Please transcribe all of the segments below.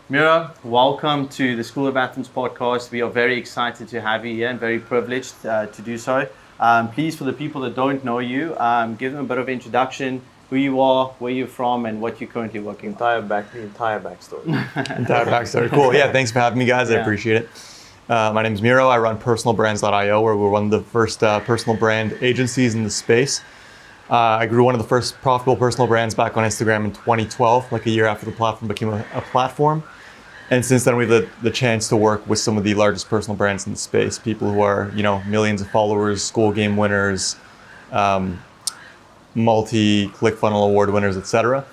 Miro, welcome to the School of Athens podcast. We are very excited to have you here and very privileged to do so. Please, for the people that don't know you, give them a bit of introduction, who you are, where you're from, and what you're currently working on. The entire backstory. Entire backstory. Cool. Yeah, thanks for having me, guys. I appreciate it. My name is Miro. I run personalbrands.io, where we're one of the first personal brand agencies in the space. I grew one of the first profitable personal brands back on Instagram in 2012, like a year after the platform became a platform. And since then, we've had the chance to work with some of the largest personal brands in the space, people who are, millions of followers, school game winners, multi-ClickFunnels award winners, etc.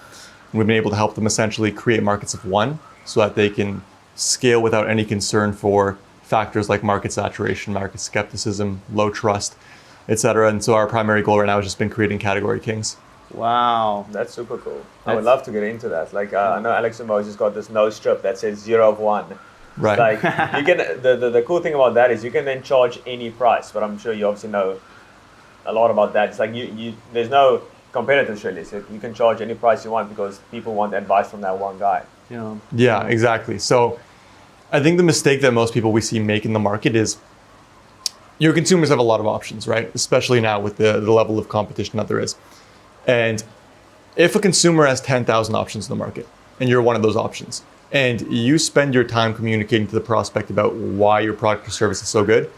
And we've been able to help them essentially create markets of one so that they can scale without any concern for factors like market saturation, market skepticism, low trust, etc. And so our primary goal right now has just been creating category kings. Wow. That's super cool. I would love to get into that. Like, I know Alex and Mo just got this nose strip that says 0 of 1. Right. Like, you can, the cool thing about that is you can then charge any price, but I'm sure you obviously know a lot about that. It's like there's no competitors really, so you can charge any price you want because people want advice from that one guy. Yeah, exactly. So I think the mistake that most people we see make in the market is your consumers have a lot of options, right? Especially now with the level of competition that there is. And if a consumer has 10,000 options in the market and you're one of those options and you spend your time communicating to the prospect about why your product or service is so good,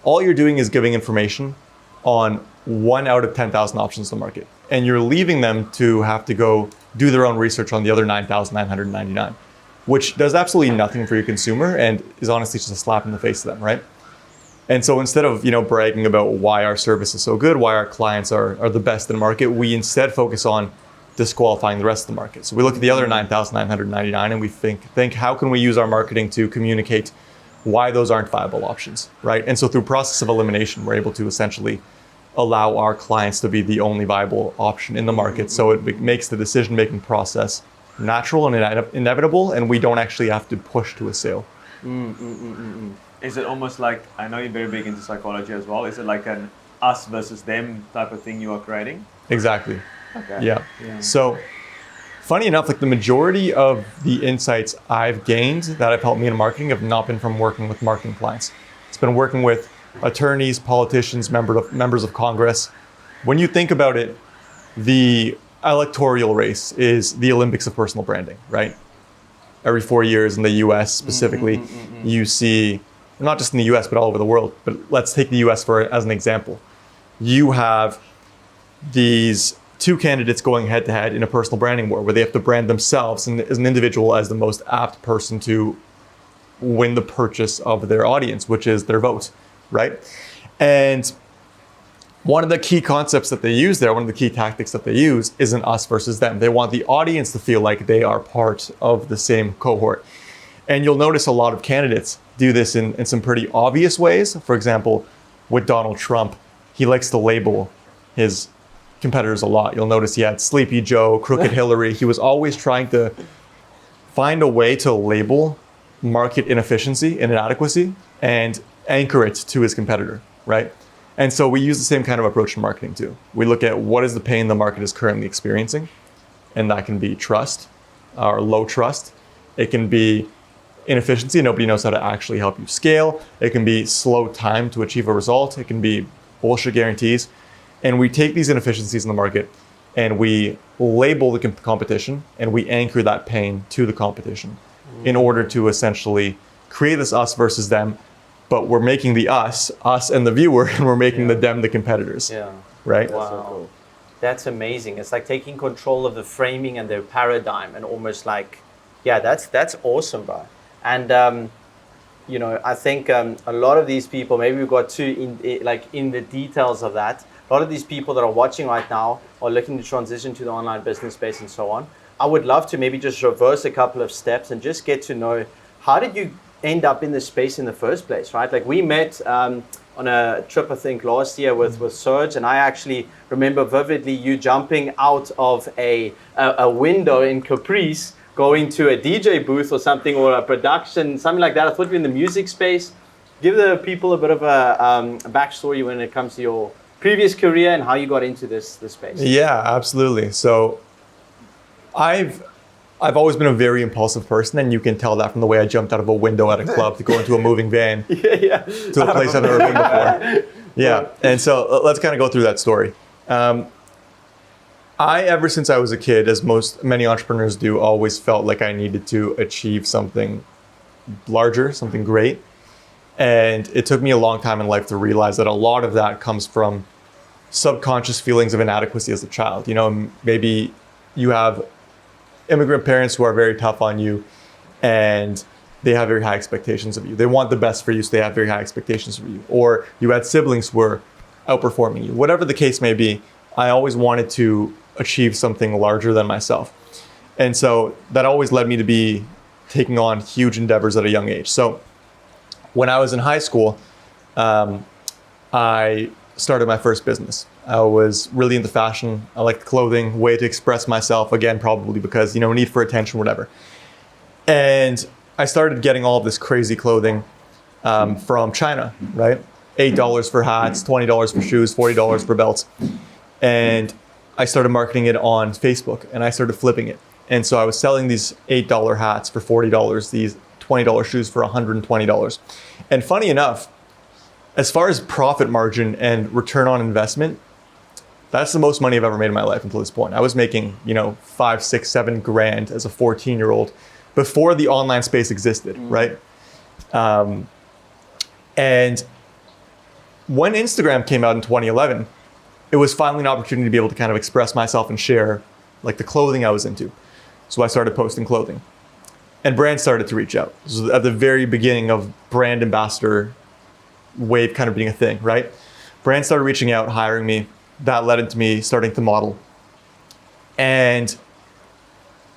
all you're doing is giving information on 1 out of 10,000 options in the market. And you're leaving them to have to go do their own research on the other 9,999, which does absolutely nothing for your consumer and is honestly just a slap in the face to them, right? And so instead of bragging about why our service is so good, why our clients are the best in the market, we instead focus on disqualifying the rest of the market. So we look at the other 9,999 and we think how can we use our marketing to communicate why those aren't viable options, right? And so through process of elimination, we're able to essentially allow our clients to be the only viable option in the market. So it makes the decision-making process natural and inevitable, and we don't actually have to push to a sale. Is it almost like, I know you're very big into psychology as well, is it like an us versus them type of thing you are creating? Exactly. Okay. Yeah. So funny enough, like the majority of the insights I've gained that have helped me in marketing have not been from working with marketing clients. It's been working with attorneys, politicians, members of Congress. When you think about it, the electoral race is the Olympics of personal branding, right? Every 4 years in the US specifically, you see, not just in the US, but all over the world, but let's take the US as an example. You have these two candidates going head to head in a personal branding war where they have to brand themselves and as an individual as the most apt person to win the purchase of their audience, which is their vote, right? And one of the key concepts that they use there, one of the key tactics that they use is an us versus them. They want the audience to feel like they are part of the same cohort. And you'll notice a lot of candidates do this in some pretty obvious ways. For example, with Donald Trump, he likes to label his competitors a lot. You'll notice he had Sleepy Joe, Crooked Hillary. He was always trying to find a way to label market inefficiency and inadequacy and anchor it to his competitor, right? And so we use the same kind of approach in marketing too. We look at what is the pain the market is currently experiencing, and that can be trust or low trust. It can be inefficiency, nobody knows how to actually help you scale. It can be slow time to achieve a result. It can be bullshit guarantees. And we take these inefficiencies in the market and we label the competition and we anchor that pain to the competition in order to essentially create this us versus them. But we're making the us and the viewer, and we're making the them the competitors. Yeah. Right? Wow. That's so cool. That's amazing. It's like taking control of the framing and their paradigm and almost like, yeah, that's awesome, bro. And, I think a lot of these people, maybe we got too in the details of that. A lot of these people that are watching right now are looking to transition to the online business space and so on. I would love to maybe just reverse a couple of steps and just get to know, how did you end up in this space in the first place, right? Like we met on a trip, I think, last year with Serge, and I actually remember vividly you jumping out of a window in Caprice, going to a DJ booth or something, or a production, something like that. I thought you were in the music space. Give the people a bit of a backstory when it comes to your previous career and how you got into this space. Yeah, absolutely. So I've I've always been a very impulsive person, and you can tell that from the way I jumped out of a window at a club to go into a moving van to a place I've never been before. Yeah, and so let's kind of go through that story. Ever since I was a kid, as many entrepreneurs do, always felt like I needed to achieve something larger, something great. And it took me a long time in life to realize that a lot of that comes from subconscious feelings of inadequacy as a child. You know, maybe you have immigrant parents who are very tough on you and they have very high expectations of you. They want the best for you, so they have very high expectations for you. Or you had siblings who were outperforming you. Whatever the case may be, I always wanted to achieve something larger than myself. And so that always led me to be taking on huge endeavors at a young age. So when I was in high school, I started my first business. I was really into fashion. I liked clothing, way to express myself, again, probably because, you know, need for attention, whatever. And I started getting all of this crazy clothing from China, right? $8 for hats, $20 for shoes, $40 for belts. And I started marketing it on Facebook and I started flipping it. And so I was selling these $8 hats for $40, these $20 shoes for $120. And funny enough, as far as profit margin and return on investment, that's the most money I've ever made in my life until this point. I was making, you know, 5, 6, 7 grand as a 14-year-old before the online space existed, right? And when Instagram came out in 2011, it was finally an opportunity to be able to kind of express myself and share like the clothing I was into. So I started posting clothing and brands started to reach out. This was at the very beginning of brand ambassador wave kind of being a thing, right? Brands started reaching out, hiring me. That led into me starting to model. And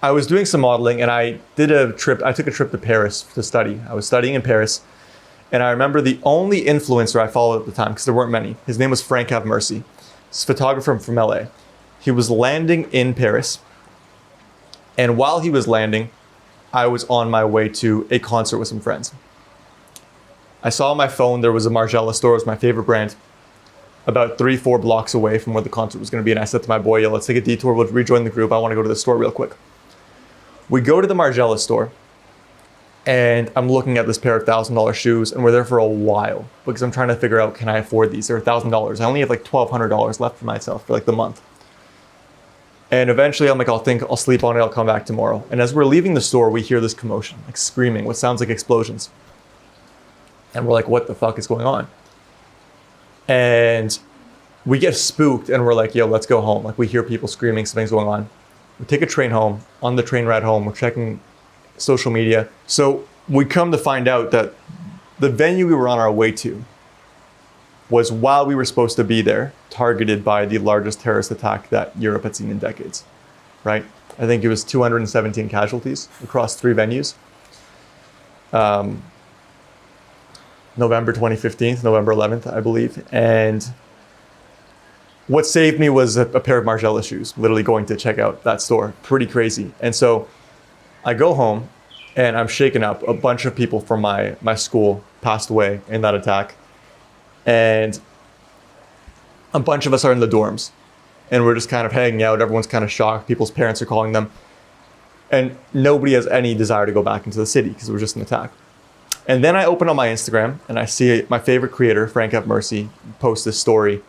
I was doing some modeling and I took a trip to Paris to study. I was studying in Paris. And I remember the only influencer I followed at the time, because there weren't many, his name was Frank Have Mercy. He's a photographer from LA. He was landing in Paris. And while he was landing, I was on my way to a concert with some friends. I saw on my phone there was a Margiela store, it was my favorite brand, about 3-4 blocks away from where the concert was going to be. And I said to my boy, let's take a detour, we'll rejoin the group. I want to go to the store real quick. We go to the Margiela store and I'm looking at this pair of $1,000 shoes and we're there for a while because I'm trying to figure out, can I afford these? They're $1,000. I only have like $1,200 left for myself for like the month. And eventually I'm like, I'll sleep on it. I'll come back tomorrow. And as we're leaving the store, we hear this commotion, like screaming, what sounds like explosions. And we're like, what the fuck is going on? And we get spooked and we're like, yo, let's go home. Like we hear people screaming, something's going on. We take a train home. On the train ride home, we're checking social media. So we come to find out that the venue we were on our way to was, while we were supposed to be there, targeted by the largest terrorist attack that Europe had seen in decades, right? I think it was 217 casualties across 3 venues. November 2015, November 11th, I believe. And what saved me was a pair of Margiela shoes, literally going to check out that store. Pretty crazy. And so I go home and I'm shaken up. A bunch of people from my school passed away in that attack. And a bunch of us are in the dorms and we're just kind of hanging out. Everyone's kind of shocked. People's parents are calling them. And nobody has any desire to go back into the city because it was just an attack. And then I open up my Instagram and I see my favorite creator, Frank Have Mercy, post this story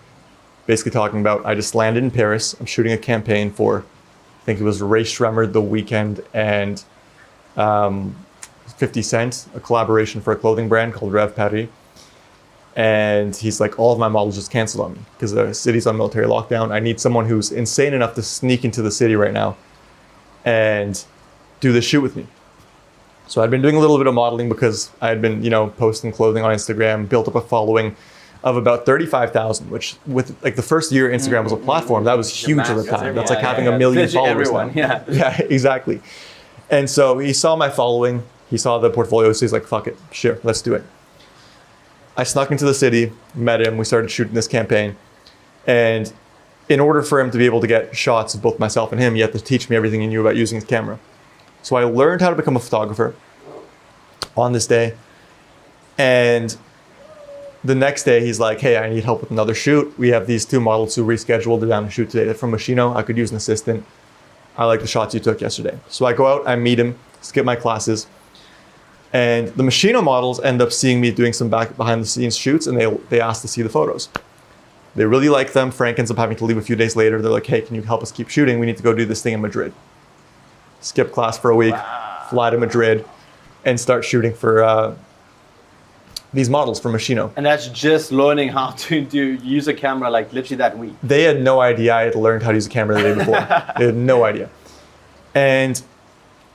basically talking about, I just landed in Paris. I'm shooting a campaign for, I think it was Ray Shremmer, The Weeknd, and 50 Cent, a collaboration for a clothing brand called Rev Paris. And he's like, all of my models just canceled on me because the city's on military lockdown. I need someone who's insane enough to sneak into the city right now and do this shoot with me. So I'd been doing a little bit of modeling because I had been, posting clothing on Instagram, built up a following of about 35,000, which with like the first year Instagram was a platform, that was huge at the time. That's like having 1 million followers. Everyone, yeah, exactly. And so he saw my following, he saw the portfolio, so he's like, fuck it, sure, let's do it. I snuck into the city, met him, we started shooting this campaign. And in order for him to be able to get shots of both myself and him, he had to teach me everything he knew about using his camera. So I learned how to become a photographer on this day. And the next day he's like, hey, I need help with another shoot. We have these 2 models who rescheduled. They're down to shoot today. They're from Moschino. I could use an assistant. I like the shots you took yesterday. So I go out, I meet him, skip my classes. And the Machino models end up seeing me doing some behind the scenes shoots, and they ask to see the photos. They really like them. Frank ends up having to leave a few days later. They're like, hey, can you help us keep shooting? We need to go do this thing in Madrid. Skip class for a week, fly to Madrid, and start shooting for these models for Machino. And that's just learning how to use a camera like literally that week. They had no idea I had learned how to use a camera the day before. They had no idea. And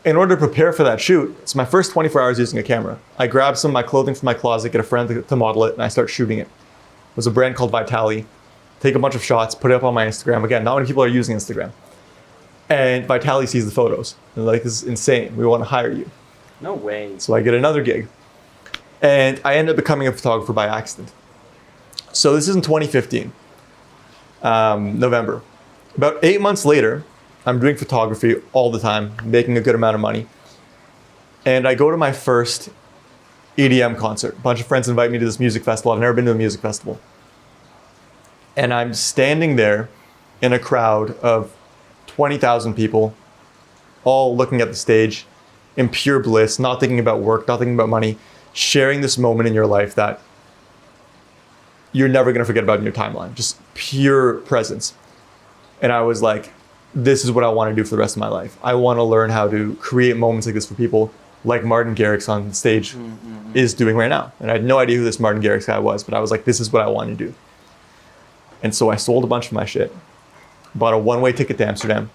in order to prepare for that shoot, it's my first 24 hours using a camera. I grab some of my clothing from my closet, get a friend to model it, and I start shooting it. It was a brand called Vitali. Take a bunch of shots, put it up on my Instagram. Again, not many people are using Instagram. And Vitali sees the photos. They're like, this is insane. We want to hire you. No way. So I get another gig. And I end up becoming a photographer by accident. So this is in 2015, November. About 8 months later, I'm doing photography all the time, making a good amount of money. And I go to my first EDM concert. A bunch of friends invite me to this music festival. I've never been to a music festival. And I'm standing there in a crowd of 20,000 people, all looking at the stage in pure bliss, not thinking about work, not thinking about money, sharing this moment in your life that you're never going to forget about in your timeline. Just pure presence. And I was like, this is what I want to do for the rest of my life. I want to learn how to create moments like this for people like Martin Garrix on stage is doing right now. And I had no idea who this Martin Garrix guy was, but I was like, this is what I want to do. And so I sold a bunch of my shit, bought a one-way ticket to Amsterdam.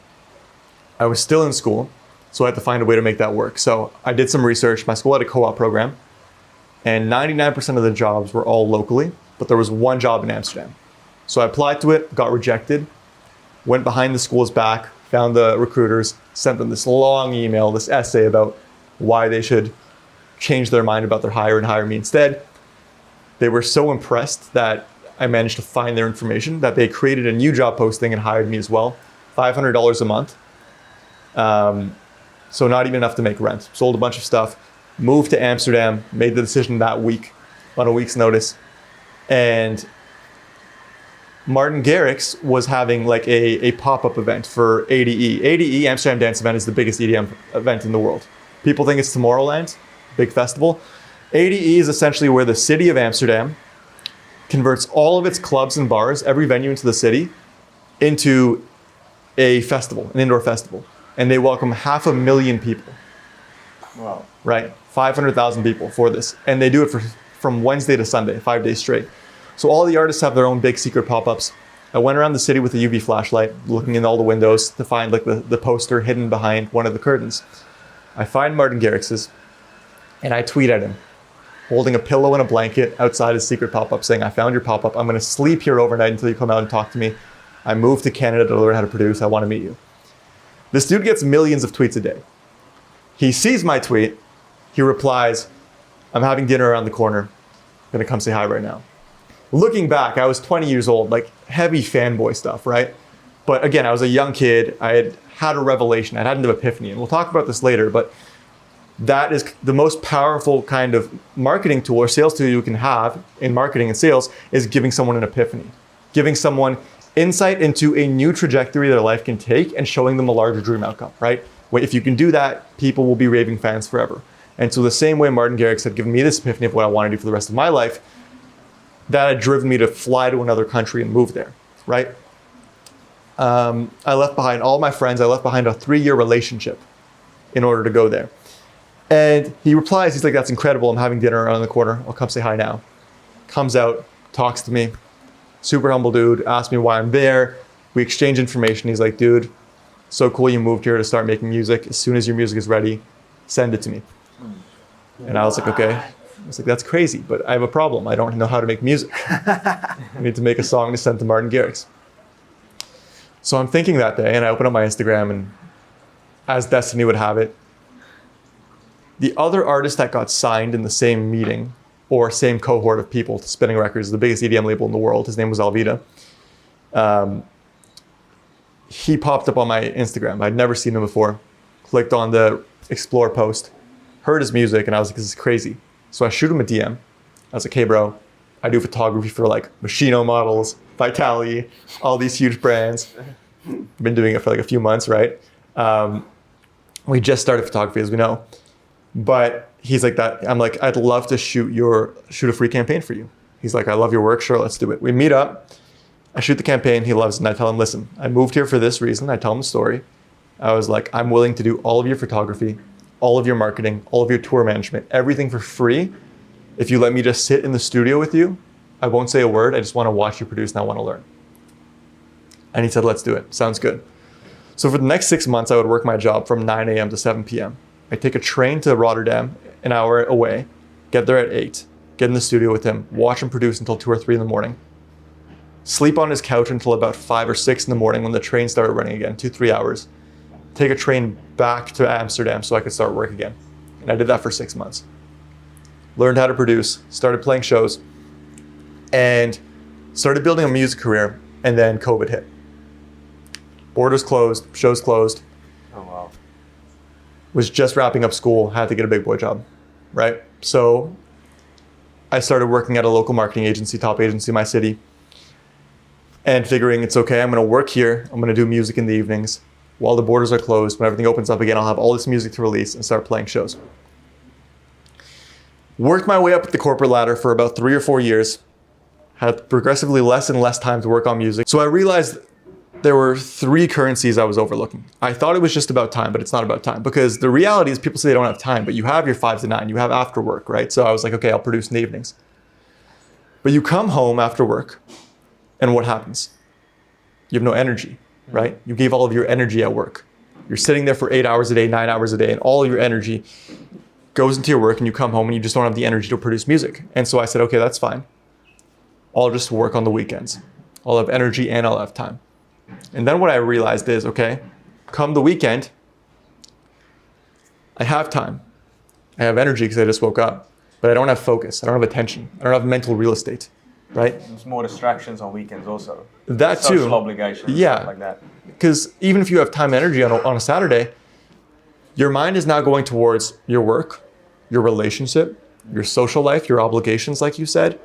I was still in school, so I had to find a way to make that work. So I did some research. My school had a co-op program, and 99% of the jobs were all locally, but there was one job in Amsterdam. So I applied to it, got rejected, went behind the school's back, found the recruiters, sent them this long email, this essay about why they should change their mind about their hire and hire me instead. They were so impressed that I managed to find their information that they created a new job posting and hired me as well. $500 a month. So not even enough to make rent. Sold a bunch of stuff, moved to Amsterdam, made the decision that week, on a week's notice. And Martin Garrix was having like a pop-up event for ADE. ADE, Amsterdam Dance Event, is the biggest EDM event in the world. People think it's Tomorrowland, big festival. ADE is essentially where the city of Amsterdam converts all of its clubs and bars, every venue into the city, into a festival, an indoor festival. And they welcome 500,000 people. Wow. Right? 500,000 people for this. And they do it from Wednesday to Sunday, 5 days straight. So all the artists have their own big secret pop-ups. I went around the city with a UV flashlight, looking in all the windows to find like the poster hidden behind one of the curtains. I find Martin Garrix's, and I tweet at him, holding a pillow and a blanket outside his secret pop-up, saying, I found your pop-up. I'm going to sleep here overnight until you come out and talk to me. I moved to Canada to learn how to produce. I want to meet you. This dude gets millions of tweets a day. He sees my tweet. He replies, I'm having dinner around the corner. I'm going to come say hi right now. Looking back, I was 20 years old, like heavy fanboy stuff, right? But again, I was a young kid. I had had a revelation. I had an epiphany. And we'll talk about this later, but that is the most powerful kind of marketing tool or sales tool you can have in marketing and sales, is giving someone an epiphany, giving someone insight into a new trajectory their life can take and showing them a larger dream outcome, right? If you can do that, people will be raving fans forever. And so the same way Martin Garrix had given me this epiphany of what I want to do for the rest of my life, that had driven me to fly to another country and move there, right? I left behind all my friends. I left behind a 3-year relationship in order to go there. And he replies, he's like, that's incredible. I'm having dinner around the corner. I'll come say hi now. Comes out, talks to me. Super humble dude, asks me why I'm there. We exchange information. He's like, dude, so cool you moved here to start making music. As soon as your music is ready, send it to me. And I was like, okay. I was like, that's crazy, but I have a problem. I don't know how to make music. I need to make a song to send to Martin Garrix. So I'm thinking that day, and I open up my Instagram, and as destiny would have it, the other artist that got signed in the same meeting or same cohort of people to Spinning Records, the biggest EDM label in the world, his name was Alvida. He popped up on my Instagram. I'd never seen him before. Clicked on the explore post, heard his music, and I was like, this is crazy. So I shoot him a DM. I was like, hey bro, I do photography for like Machino models, Vitali, all these huge brands. Been doing it for like a few months, right? We just started photography, as we know. But he's like that. I'm like, I'd love to shoot a free campaign for you. He's like, I love your work. Sure, let's do it. We meet up. I shoot the campaign. He loves it. And I tell him, listen, I moved here for this reason. I tell him the story. I was like, I'm willing to do all of your photography, all of your marketing, all of your tour management, everything for free. If you let me just sit in the studio with you, I won't say a word. I just want to watch you produce and I want to learn. And he said, let's do it. Sounds good. So for the next 6 months, I would work my job from 9 a.m. to 7 p.m. I'd take a train to Rotterdam, an hour away, get there at 8, get in the studio with him, watch him produce until 2 or 3 in the morning, sleep on his couch until about 5 or 6 in the morning when the train started running again, 2-3 hours, take a train back to Amsterdam so I could start work again. And I did that for 6 months. Learned how to produce, started playing shows, and started building a music career, and then COVID hit. Borders closed, shows closed. Oh, wow. Was just wrapping up school, had to get a big boy job, right? So I started working at a local marketing agency, top agency in my city, and figuring it's okay, I'm gonna work here, I'm gonna do music in the evenings. While the borders are closed, when everything opens up again, I'll have all this music to release and start playing shows. Worked my way up the corporate ladder for about 3 or 4 years, had progressively less and less time to work on music. So I realized there were 3 currencies I was overlooking. I thought it was just about time, but it's not about time, because the reality is people say they don't have time, but you have your 5 to 9, you have after work, right? So I was like, okay, I'll produce in the evenings. But you come home after work, and what happens? You have no energy, right? You gave all of your energy at work. You're sitting there for 8 hours a day, 9 hours a day, and all of your energy goes into your work, and you come home and you just don't have the energy to produce music. And so I said, okay, that's fine. I'll just work on the weekends. I'll have energy and I'll have time. And then what I realized is, okay, come the weekend, I have time. I have energy because I just woke up, but I don't have focus. I don't have attention. I don't have mental real estate, right? There's more distractions on weekends also. That too. Social obligations, yeah, stuff like that. Because even if you have time and energy on a Saturday, your mind is now going towards your work, your relationship, your social life, your obligations, like you said.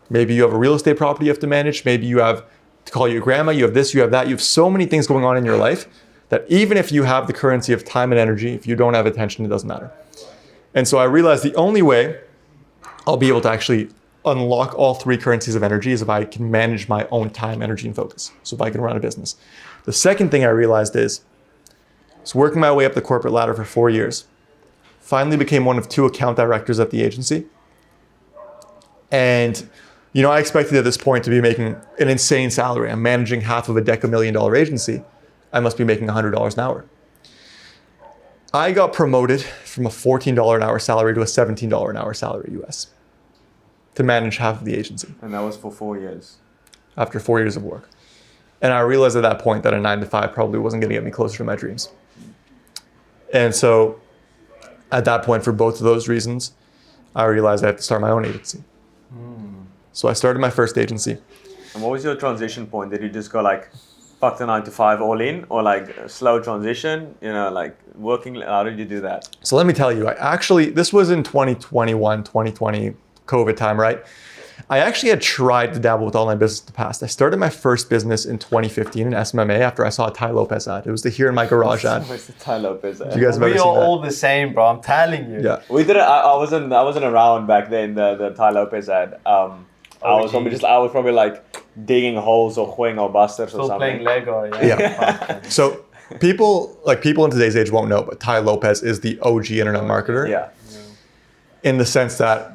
Maybe you have a real estate property you have to manage. Maybe you have to call your grandma. You have this, you have that. You have so many things going on in your life that even if you have the currency of time and energy, if you don't have attention, it doesn't matter. And so I realized the only way I'll be able to actually unlock all 3 currencies of energy is if I can manage my own time, energy, and focus. So if I can run a business. The second thing I realized is, I was working my way up the corporate ladder for 4 years. Finally became one of 2 account directors at the agency. And I expected at this point to be making an insane salary. I'm managing half of a $1,000,000 agency. I must be making $100 an hour. I got promoted from a $14 an hour salary to a $17 an hour salary US to manage half of the agency. And that was for 4 years. After 4 years of work. And I realized at that point that a 9 to 5 probably wasn't going to get me closer to my dreams. And so at that point, for both of those reasons, I realized I had to start my own agency. So I started my first agency. And what was your transition point? Did you just go like, fuck the 9 to 5 all in, or like a slow transition, like working? How did you do that? So let me tell you, this was in 2021, 2020 COVID time, right? I actually had tried to dabble with online business in the past. I started my first business in 2015 in SMMA after I saw a Ty Lopez ad. It was the Here in My Garage ad. What's the Ty Lopez ad? You guys have ever We are seen that? all the same, bro. I'm telling you. Yeah. We didn't. I wasn't around back then. The Ty Lopez ad. I was probably like digging holes or Huing or Busters or Still something. playing Lego. Yeah. So people in today's age won't know, but Ty Lopez is the OG internet marketer. Yeah. In the sense that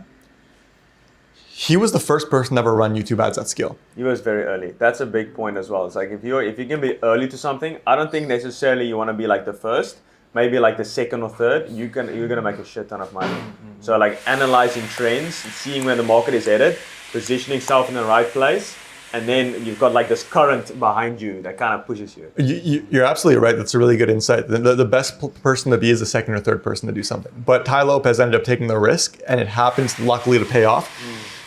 he was the first person to ever run YouTube ads at scale. He was very early. That's a big point as well. It's like if you can be early to something, I don't think necessarily you want to be like the first. Maybe like the second or third, you're gonna make a shit ton of money. So like analyzing trends, seeing where the market is headed, positioning yourself in the right place, and then you've got like this current behind you that kind of pushes you. You're absolutely right. That's a really good insight. The best person to be is the second or third person to do something. But Ty Lopez ended up taking the risk, and it happens luckily to pay off.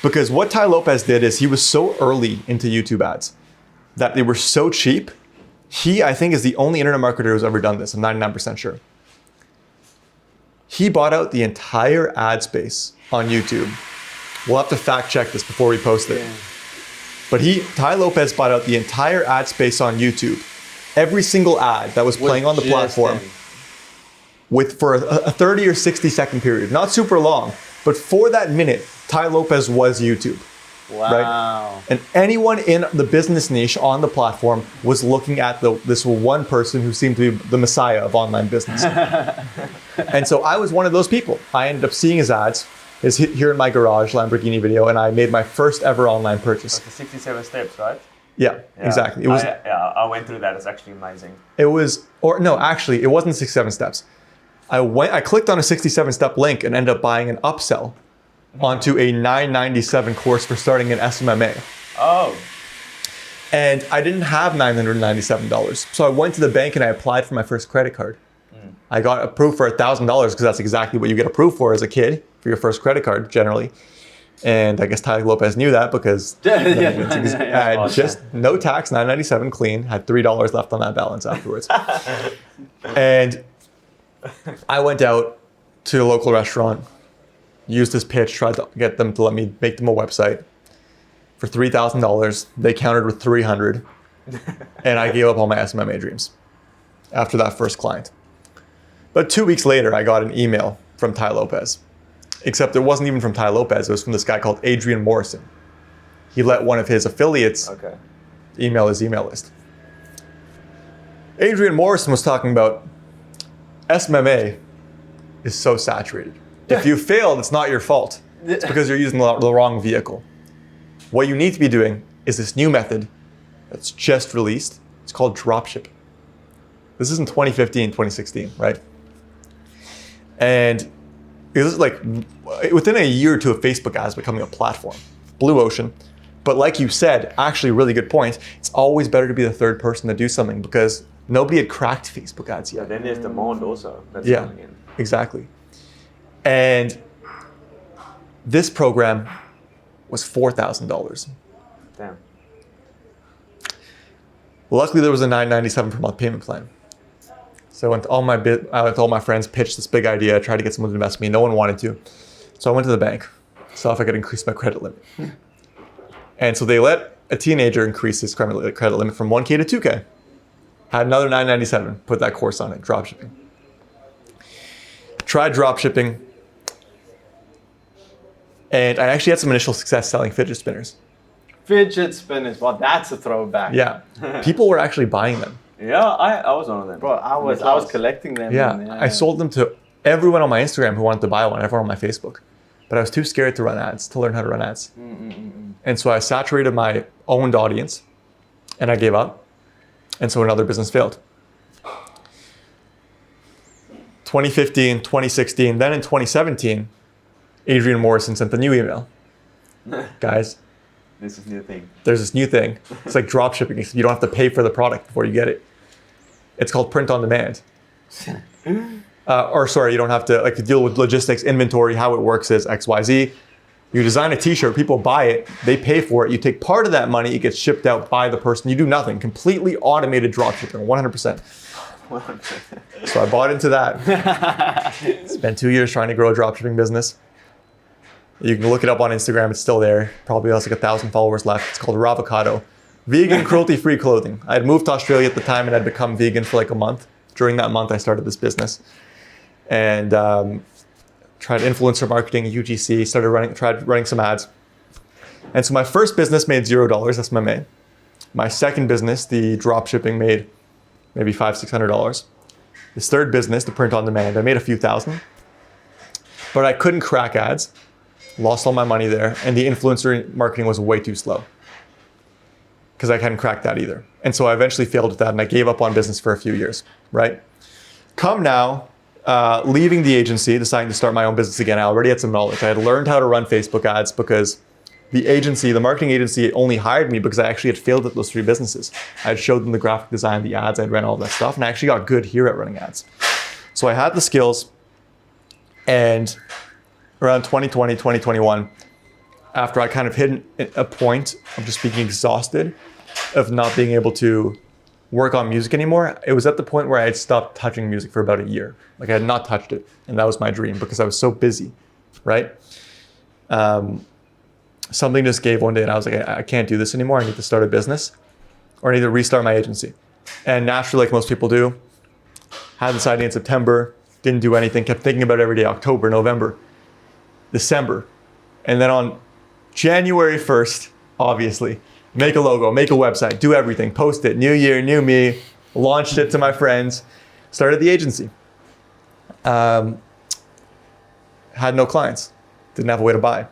Because what Ty Lopez did is he was so early into YouTube ads that they were so cheap. He, I think, is the only internet marketer who's ever done this. I'm 99% sure. He bought out the entire ad space on YouTube. We'll have to fact check this before we post it. Yeah. But Ty Lopez bought out the entire ad space on YouTube every single ad that was playing on the platform for a 30 or 60 second period. Not super long, but for that minute, Tai Lopez was YouTube. Wow. Right? And anyone in the business niche on the platform was looking at this one person who seemed to be the messiah of online business. And so I was one of those people. I ended up seeing his ads, his here in my garage Lamborghini video, and I made my first ever online purchase. Like the 67 steps, right? Yeah, exactly. It was. I went through that. It's actually amazing. It was, or no, actually, it wasn't 67 steps. I clicked on a 67 step link and ended up buying an upsell onto a $997 course for starting an SMMA. Oh. And I didn't have $997. So I went to the bank and I applied for my first credit card. I got approved for $1,000 because that's exactly what you get approved for as a kid for your first credit card generally. And I guess Tai Lopez knew that because I had just no tax, $997 clean, had $3 left on that balance afterwards. And I went out to a local restaurant, used this pitch, tried to get them to let me make them a website for $3,000. They countered with $300, and I gave up all my SMMA dreams after that first client. But 2 weeks later, I got an email from Tai Lopez, except it wasn't even from Tai Lopez. It was from this guy called Adrian Morrison. He let one of his affiliates email his email list. Adrian Morrison was talking about SMMA is so saturated. If you failed, it's not your fault. It's because you're using the wrong vehicle. What you need to be doing is this new method that's just released. It's called dropshipping. This is in 2015, 2016, right? And it was like within a year or two of Facebook ads becoming a platform, blue ocean. But like you said, actually really good point. It's always better to be the third person to do something because nobody had cracked Facebook ads yet. Yeah, then there's demand also that's coming in. Exactly. And this program was $4,000. Damn. Luckily, there was a $997 per month payment plan. So I went to all my friends, pitched this big idea, tried to get someone to invest in me. No one wanted to. So I went to the bank, saw if I could increase my credit limit. And so they let a teenager increase his credit limit from 1K to 2K. Had another $997, put that course on it, dropshipping. Tried dropshipping. And I actually had some initial success selling fidget spinners. Fidget spinners, well, that's a throwback. Yeah, people were actually buying them. Yeah, I was one of them. Bro, I was collecting them. Yeah, I sold them to everyone on my Instagram who wanted to buy one, everyone on my Facebook. But I was too scared to run ads, to learn how to run ads. And so I saturated my owned audience and I gave up. And so another business failed. 2015, 2016, then in 2017, Adrian Morrison sent the new email. Guys, this is new thing. There's this new thing. It's like drop shipping. You don't have to pay for the product before you get it. It's called print on demand. You don't have to to deal with logistics, inventory. How it works is XYZ. You design a t-shirt, people buy it, they pay for it. You take part of that money, it gets shipped out by the person. You do nothing. Completely automated drop shipping, 100%. So I bought into that. Spent 2 years trying to grow a dropshipping business. You can look it up on Instagram. It's still there. Probably has like 1,000 followers left. It's called Ravocado. Vegan, cruelty-free clothing. I had moved to Australia at the time and I'd become vegan for like a month. During that month, I started this business. And tried influencer marketing, UGC, tried running some ads. And so my first business made $0. That's my main. My second business, the dropshipping, made maybe $500-600. This third business, the print on demand, I made a few thousand. But I couldn't crack ads. Lost all my money there, and the influencer marketing was way too slow because I hadn't cracked that either. And so I eventually failed at that, and I gave up on business for a few years, right? Come now, leaving the agency, deciding to start my own business again. I already had some knowledge. I had learned how to run Facebook ads because the marketing agency only hired me because I actually had failed at those three businesses. I had showed them the graphic design, the ads, I'd ran all that stuff, and I actually got good here at running ads. So I had the skills, and around 2020, 2021, after I kind of hit a point of just being exhausted of not being able to work on music anymore, it was at the point where I had stopped touching music for about a year. Like I had not touched it, and that was my dream because I was so busy, right? Something just gave one day and I was like, I can't do this anymore. I need to start a business or I need to restart my agency. And naturally, like most people do, had this idea in September, didn't do anything, kept thinking about it every day, October, November, December. And then on January 1st, obviously, make a logo, make a website, do everything, post it, new year, new me, launched it to my friends, started the agency. Had no clients, didn't have a way to buy.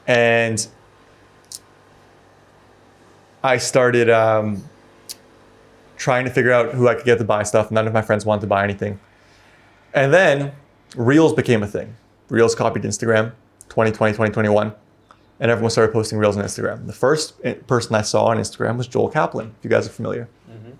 And I started trying to figure out who I could get to buy stuff. None of my friends wanted to buy anything. And then Reels became a thing. Reels copied Instagram, 2020, 2021. And everyone started posting Reels on Instagram. The first person I saw on Instagram was Joel Kaplan, if you guys are familiar. Mm-hmm.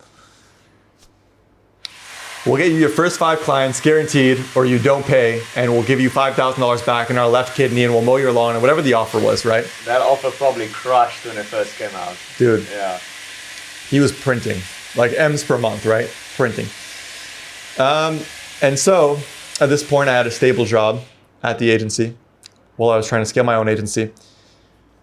We'll get you your first 5 clients guaranteed, or you don't pay, and we'll give you $5,000 back in our left kidney, and we'll mow your lawn, and whatever the offer was, right? That offer probably crushed when it first came out. Dude. Yeah. He was printing, like M's per month, right? Printing. And so, at this point, I had a stable job at the agency while I was trying to scale my own agency. I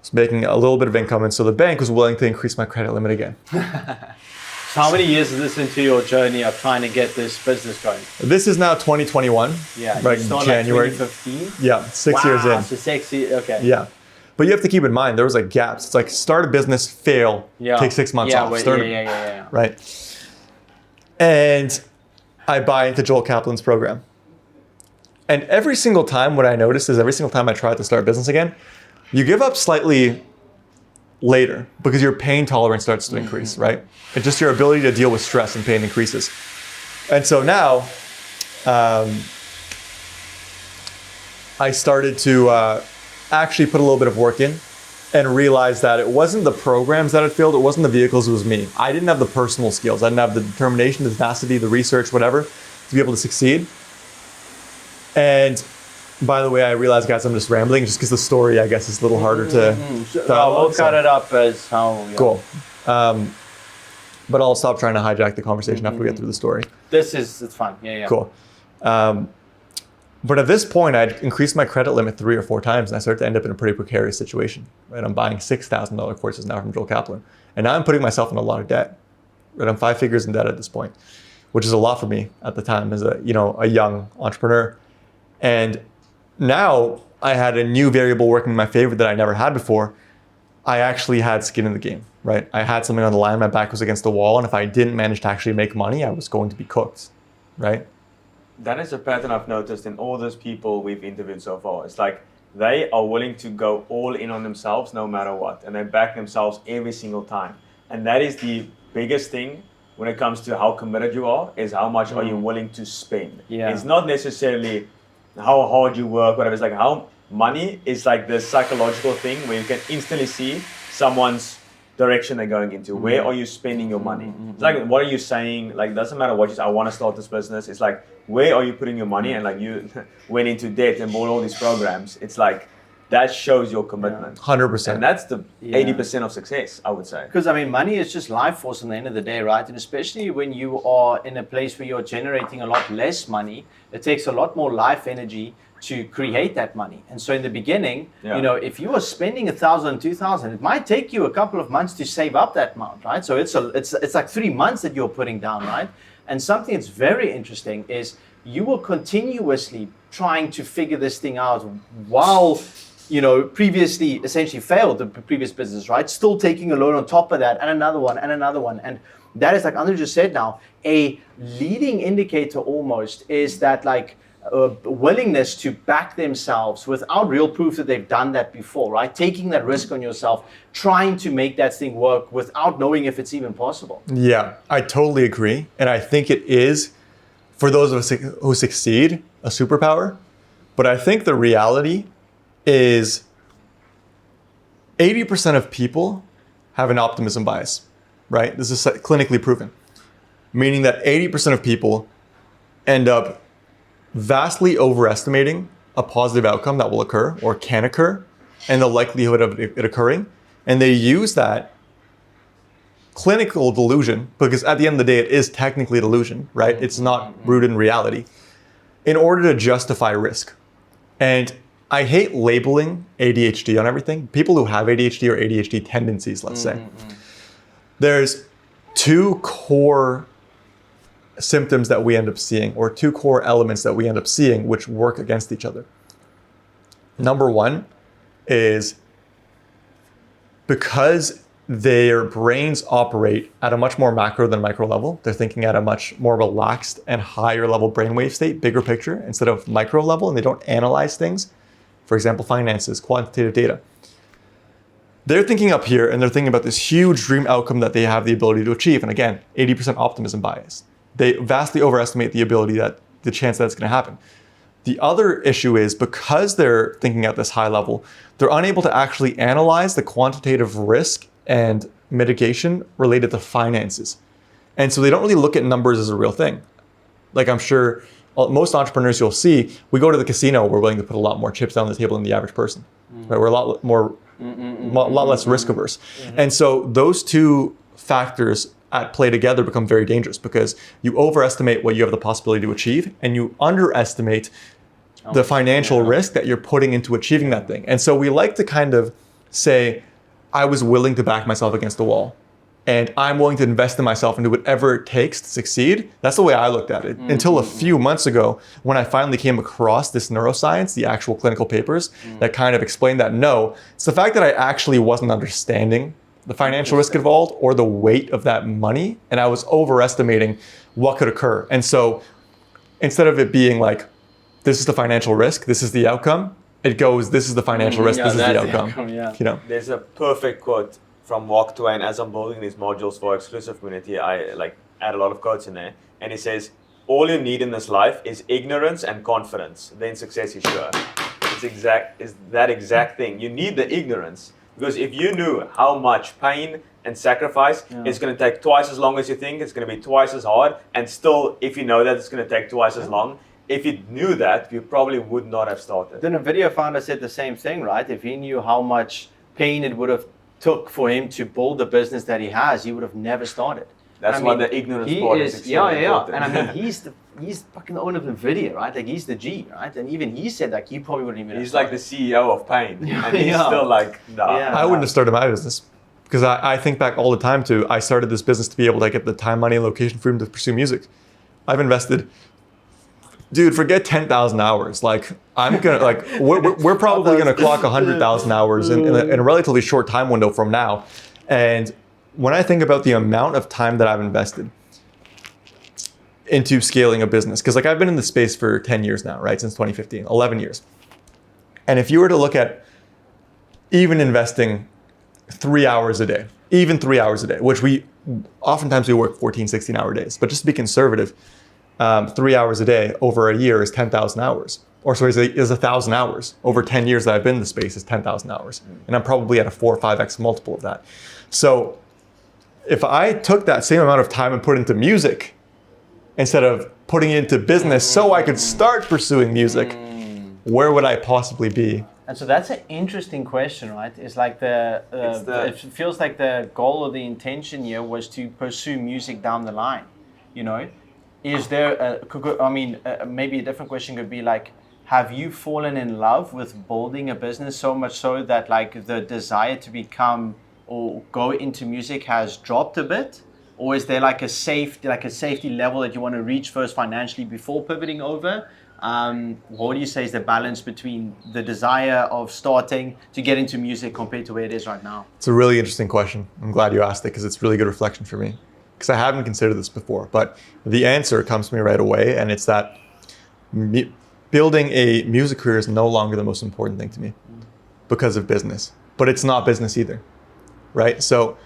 was making a little bit of income, and so the bank was willing to increase my credit limit again. So how many years is this into your journey of trying to get this business going? This is now 2021. Yeah, like January. Like 2015? Yeah, 6 years in. So 6 years, okay. Yeah. But you have to keep in mind, there was like gaps. It's like start a business, fail, take 6 months off. Yeah. Right. And I buy into Joel Kaplan's program. And every single time, what I noticed is every single time I tried to start a business again, you give up slightly later because your pain tolerance starts to increase, right? And just your ability to deal with stress and pain increases. And so now, I started to actually put a little bit of work in and realized that it wasn't the programs that had failed, it wasn't the vehicles, it was me. I didn't have the personal skills. I didn't have the determination, the tenacity, the research, whatever, to be able to succeed. And by the way, I realize, guys, I'm just rambling just because the story, I guess, is a little harder to we'll cut it up as how... Yeah. Cool. But I'll stop trying to hijack the conversation after we get through the story. It's fun. Yeah. Cool. But at this point, I'd increased my credit limit 3 or 4 times, and I started to end up in a pretty precarious situation. Right? I'm buying $6,000 courses now from Joel Kaplan. And now I'm putting myself in a lot of debt. Right? I'm 5 figures in debt at this point, which is a lot for me at the time as a young entrepreneur. And now I had a new variable working in my favor that I never had before. I actually had skin in the game, right? I had something on the line, my back was against the wall, and if I didn't manage to actually make money, I was going to be cooked, right? That is a pattern I've noticed in all those people we've interviewed so far. It's like they are willing to go all in on themselves no matter what, and they back themselves every single time. And that is the biggest thing when it comes to how committed you are, is how much are you willing to spend. Yeah. It's not necessarily how hard you work, whatever. It's like how money is like this psychological thing where you can instantly see someone's direction they're going into. Where are you spending your money? It's like, what are you saying? Like, doesn't matter what you say, I want to start this business. It's like, where are you putting your money? And like you went into debt and bought all these programs. It's like, that shows your commitment. 100%. And that's the 80% of success, I would say. Because, I mean, money is just life force at the end of the day, right? And especially when you are in a place where you're generating a lot less money, it takes a lot more life energy to create that money. And so in the beginning, if you are spending $1,000, $2,000, it might take you a couple of months to save up that amount, right? So it's like 3 months that you're putting down, right? And something that's very interesting is you were continuously trying to figure this thing out while previously essentially failed the previous business, right? Still taking a loan on top of that and another one and another one. And that is, like Andre just said now, a leading indicator almost is that like willingness to back themselves without real proof that they've done that before, right? Taking that risk on yourself, trying to make that thing work without knowing if it's even possible. Yeah, I totally agree. And I think it is, for those of us who succeed, a superpower. But I think the reality is 80% of people have an optimism bias, right? This is clinically proven, meaning that 80% of people end up vastly overestimating a positive outcome that will occur or can occur and the likelihood of it occurring. And they use that clinical delusion, because at the end of the day, it is technically delusion, right? It's not rooted in reality, in order to justify risk. And I hate labeling ADHD on everything. People who have ADHD or ADHD tendencies, let's say. There's two core symptoms that we end up seeing, or two core elements that we end up seeing, which work against each other. Number one is because their brains operate at a much more macro than micro level. They're thinking at a much more relaxed and higher level brainwave state, bigger picture, instead of micro level, and they don't analyze things. For example, finances, quantitative data. They're thinking up here, and they're thinking about this huge dream outcome that they have the ability to achieve. And again, 80% optimism bias. They vastly overestimate the chance that it's going to happen. The other issue is because they're thinking at this high level, they're unable to actually analyze the quantitative risk and mitigation related to finances. And so they don't really look at numbers as a real thing. Like I'm sure most entrepreneurs you'll see, we go to the casino, we're willing to put a lot more chips down the table than the average person. Right? We're a lot less risk averse. And so those two factors at play together become very dangerous because you overestimate what you have the possibility to achieve and you underestimate the financial risk that you're putting into achieving that thing. And so we like to kind of say, I was willing to back myself against the wall and I'm willing to invest in myself and do whatever it takes to succeed. That's the way I looked at it until a few months ago when I finally came across this neuroscience, the actual clinical papers that kind of explained that no, it's the fact that I actually wasn't understanding the financial risk involved or the weight of that money, and I was overestimating what could occur. And so instead of it being like, this is the financial risk, this is the outcome, it goes, this is the financial risk, this is the outcome. You know? There's a perfect quote from Walk Twain. As I'm building these modules for our exclusive community, I add a lot of quotes in there. And he says, all you need in this life is ignorance and confidence. Then success is sure. It's that exact thing. You need the ignorance. Because if you knew how much pain and sacrifice it's going to take twice as long as you think, it's going to be twice as hard, and still, if you know that it's going to take twice as long, if you knew that, you probably would not have started. Then a video founder said the same thing, right? If he knew how much pain it would have took for him to build the business that he has, he would have never started. That's why the ignorance part is extremely important. And I mean, he's fucking the owner of the video, right? Like he's the G, right? And even he said like he probably wouldn't even. He's like the CEO of pain, and he's still like, nah. I wouldn't have started my business because I think back all the time to I started this business to be able to get the time, money, and location freedom to pursue music. I've invested, dude. Forget 10,000 hours. Like I'm gonna like we're probably gonna clock 100,000 hours in a relatively short time window from now, and when I think about the amount of time that I've invested into scaling a business, because like I've been in the space for 10 years now, right? Since 2015, 11 years. And if you were to look at even investing 3 hours a day, which oftentimes we work 14, 16 hour days, but just to be conservative, 3 hours a day over a year is 10,000 hours. Or sorry, is 1,000 hours. Over 10 years that I've been in the space is 10,000 hours. And I'm probably at a 4 or 5x multiple of that. So if I took that same amount of time and put it into music instead of putting it into business so I could start pursuing music, where would I possibly be? And so that's an interesting question, right? It's like it feels like the goal or the intention here was to pursue music down the line, you know? Is there, maybe a different question could be like, have you fallen in love with building a business so much so that like the desire to become or go into music has dropped a bit? Or is there like a safety level that you want to reach first financially before pivoting over? What do you say is the balance between the desire of starting to get into music compared to where it is right now? It's a really interesting question. I'm glad you asked it because it's really good reflection for me. Because I haven't considered this before, but the answer comes to me right away, and it's that building a music career is no longer the most important thing to me because of business. But it's not business either. Right? So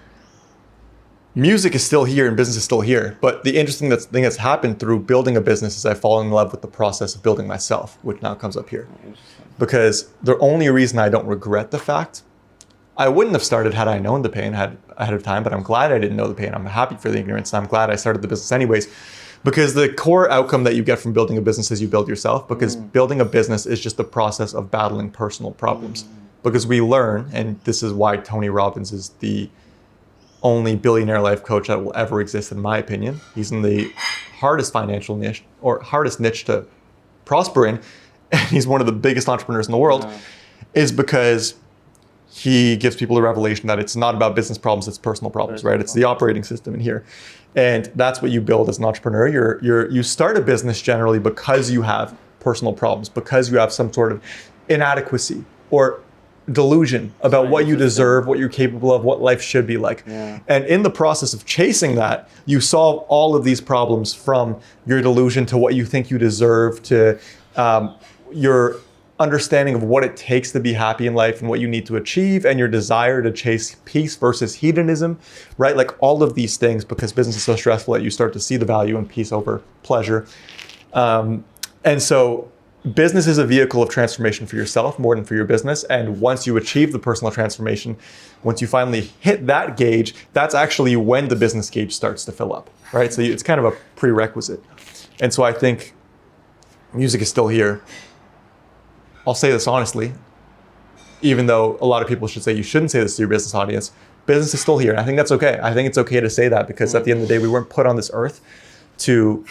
music is still here and business is still here. But the interesting thing that's happened through building a business is I've fallen in love with the process of building myself, which now comes up here. Because the only reason I don't regret the fact, I wouldn't have started had I known the pain ahead of time, but I'm glad I didn't know the pain. I'm happy for the ignorance, and I'm glad I started the business anyways. Because the core outcome that you get from building a business is you build yourself, because building a business is just the process of battling personal problems. Because we learn, and this is why Tony Robbins is the only billionaire life coach that will ever exist, in my opinion. He's in the hardest financial niche, or hardest niche to prosper in, and he's one of the biggest entrepreneurs in the world, is because he gives people a revelation that it's not about business problems, it's personal problems, right? It's the operating system in here. And that's what you build as an entrepreneur. You start a business generally because you have personal problems, because you have some sort of inadequacy or delusion about what you deserve, what you're capable of, what life should be like. Yeah. And in the process of chasing that, you solve all of these problems, from your delusion to what you think you deserve, to your understanding of what it takes to be happy in life and what you need to achieve, and your desire to chase peace versus hedonism, right? Like all of these things, because business is so stressful that you start to see the value in peace over pleasure. And so business is a vehicle of transformation for yourself more than for your business. And once you achieve the personal transformation, once you finally hit that gauge, that's actually when the business gauge starts to fill up, right? So it's kind of a prerequisite. And so I think music is still here. I'll say this honestly, even though a lot of people should say you shouldn't say this to your business audience, business is still here. And I think that's okay. I think it's okay to say that, because at the end of the day, we weren't put on this earth to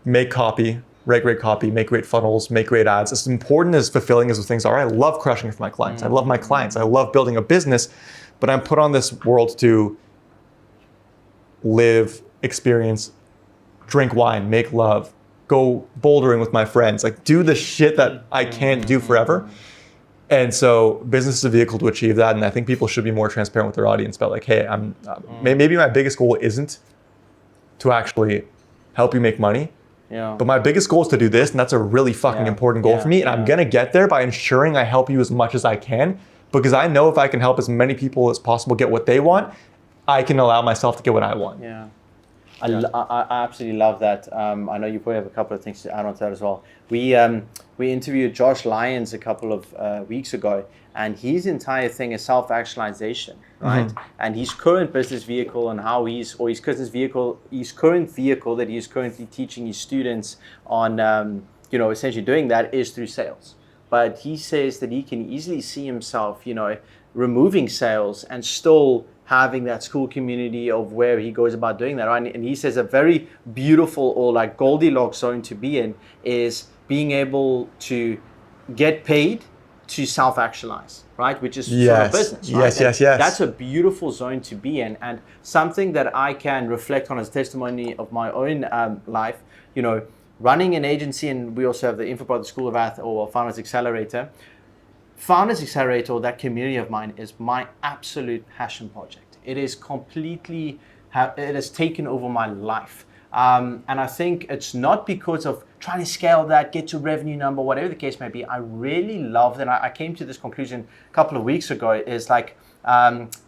make copy, write great copy, make great funnels, make great ads. As important, as fulfilling as those things are, I love crushing for my clients. I love my clients. I love building a business, but I'm put on this world to live, experience, drink wine, make love, go bouldering with my friends, like do the shit that I can't do forever. And so business is a vehicle to achieve that. And I think people should be more transparent with their audience about like, hey, maybe my biggest goal isn't to actually help you make money. Yeah. But my biggest goal is to do this, and that's a really fucking important goal for me. And I'm gonna get there by ensuring I help you as much as I can, because I know if I can help as many people as possible get what they want, I can allow myself to get what I want. Yeah. I absolutely love that. I know you probably have a couple of things to add on to that as well. We interviewed Josh Lyons a couple of weeks ago, and his entire thing is self-actualization, right? And his current business vehicle and how his current vehicle that he's currently teaching his students on, essentially doing that is through sales. But he says that he can easily see himself, removing sales and still having that school community of where he goes about doing that, right? And he says a very beautiful, or like Goldilocks zone to be in, is being able to get paid to self-actualize, right? Which is sort of business, right? Yes. That's a beautiful zone to be in, and something that I can reflect on as testimony of my own life. Running an agency, and we also have the Infobot School of Ath, or Founders Accelerator. Founders Accelerator, or that community of mine, is my absolute passion project. It is completely, it has taken over my life. And I think it's not because of trying to scale that, get to revenue number, whatever the case may be. I really love that. I came to this conclusion a couple of weeks ago, is like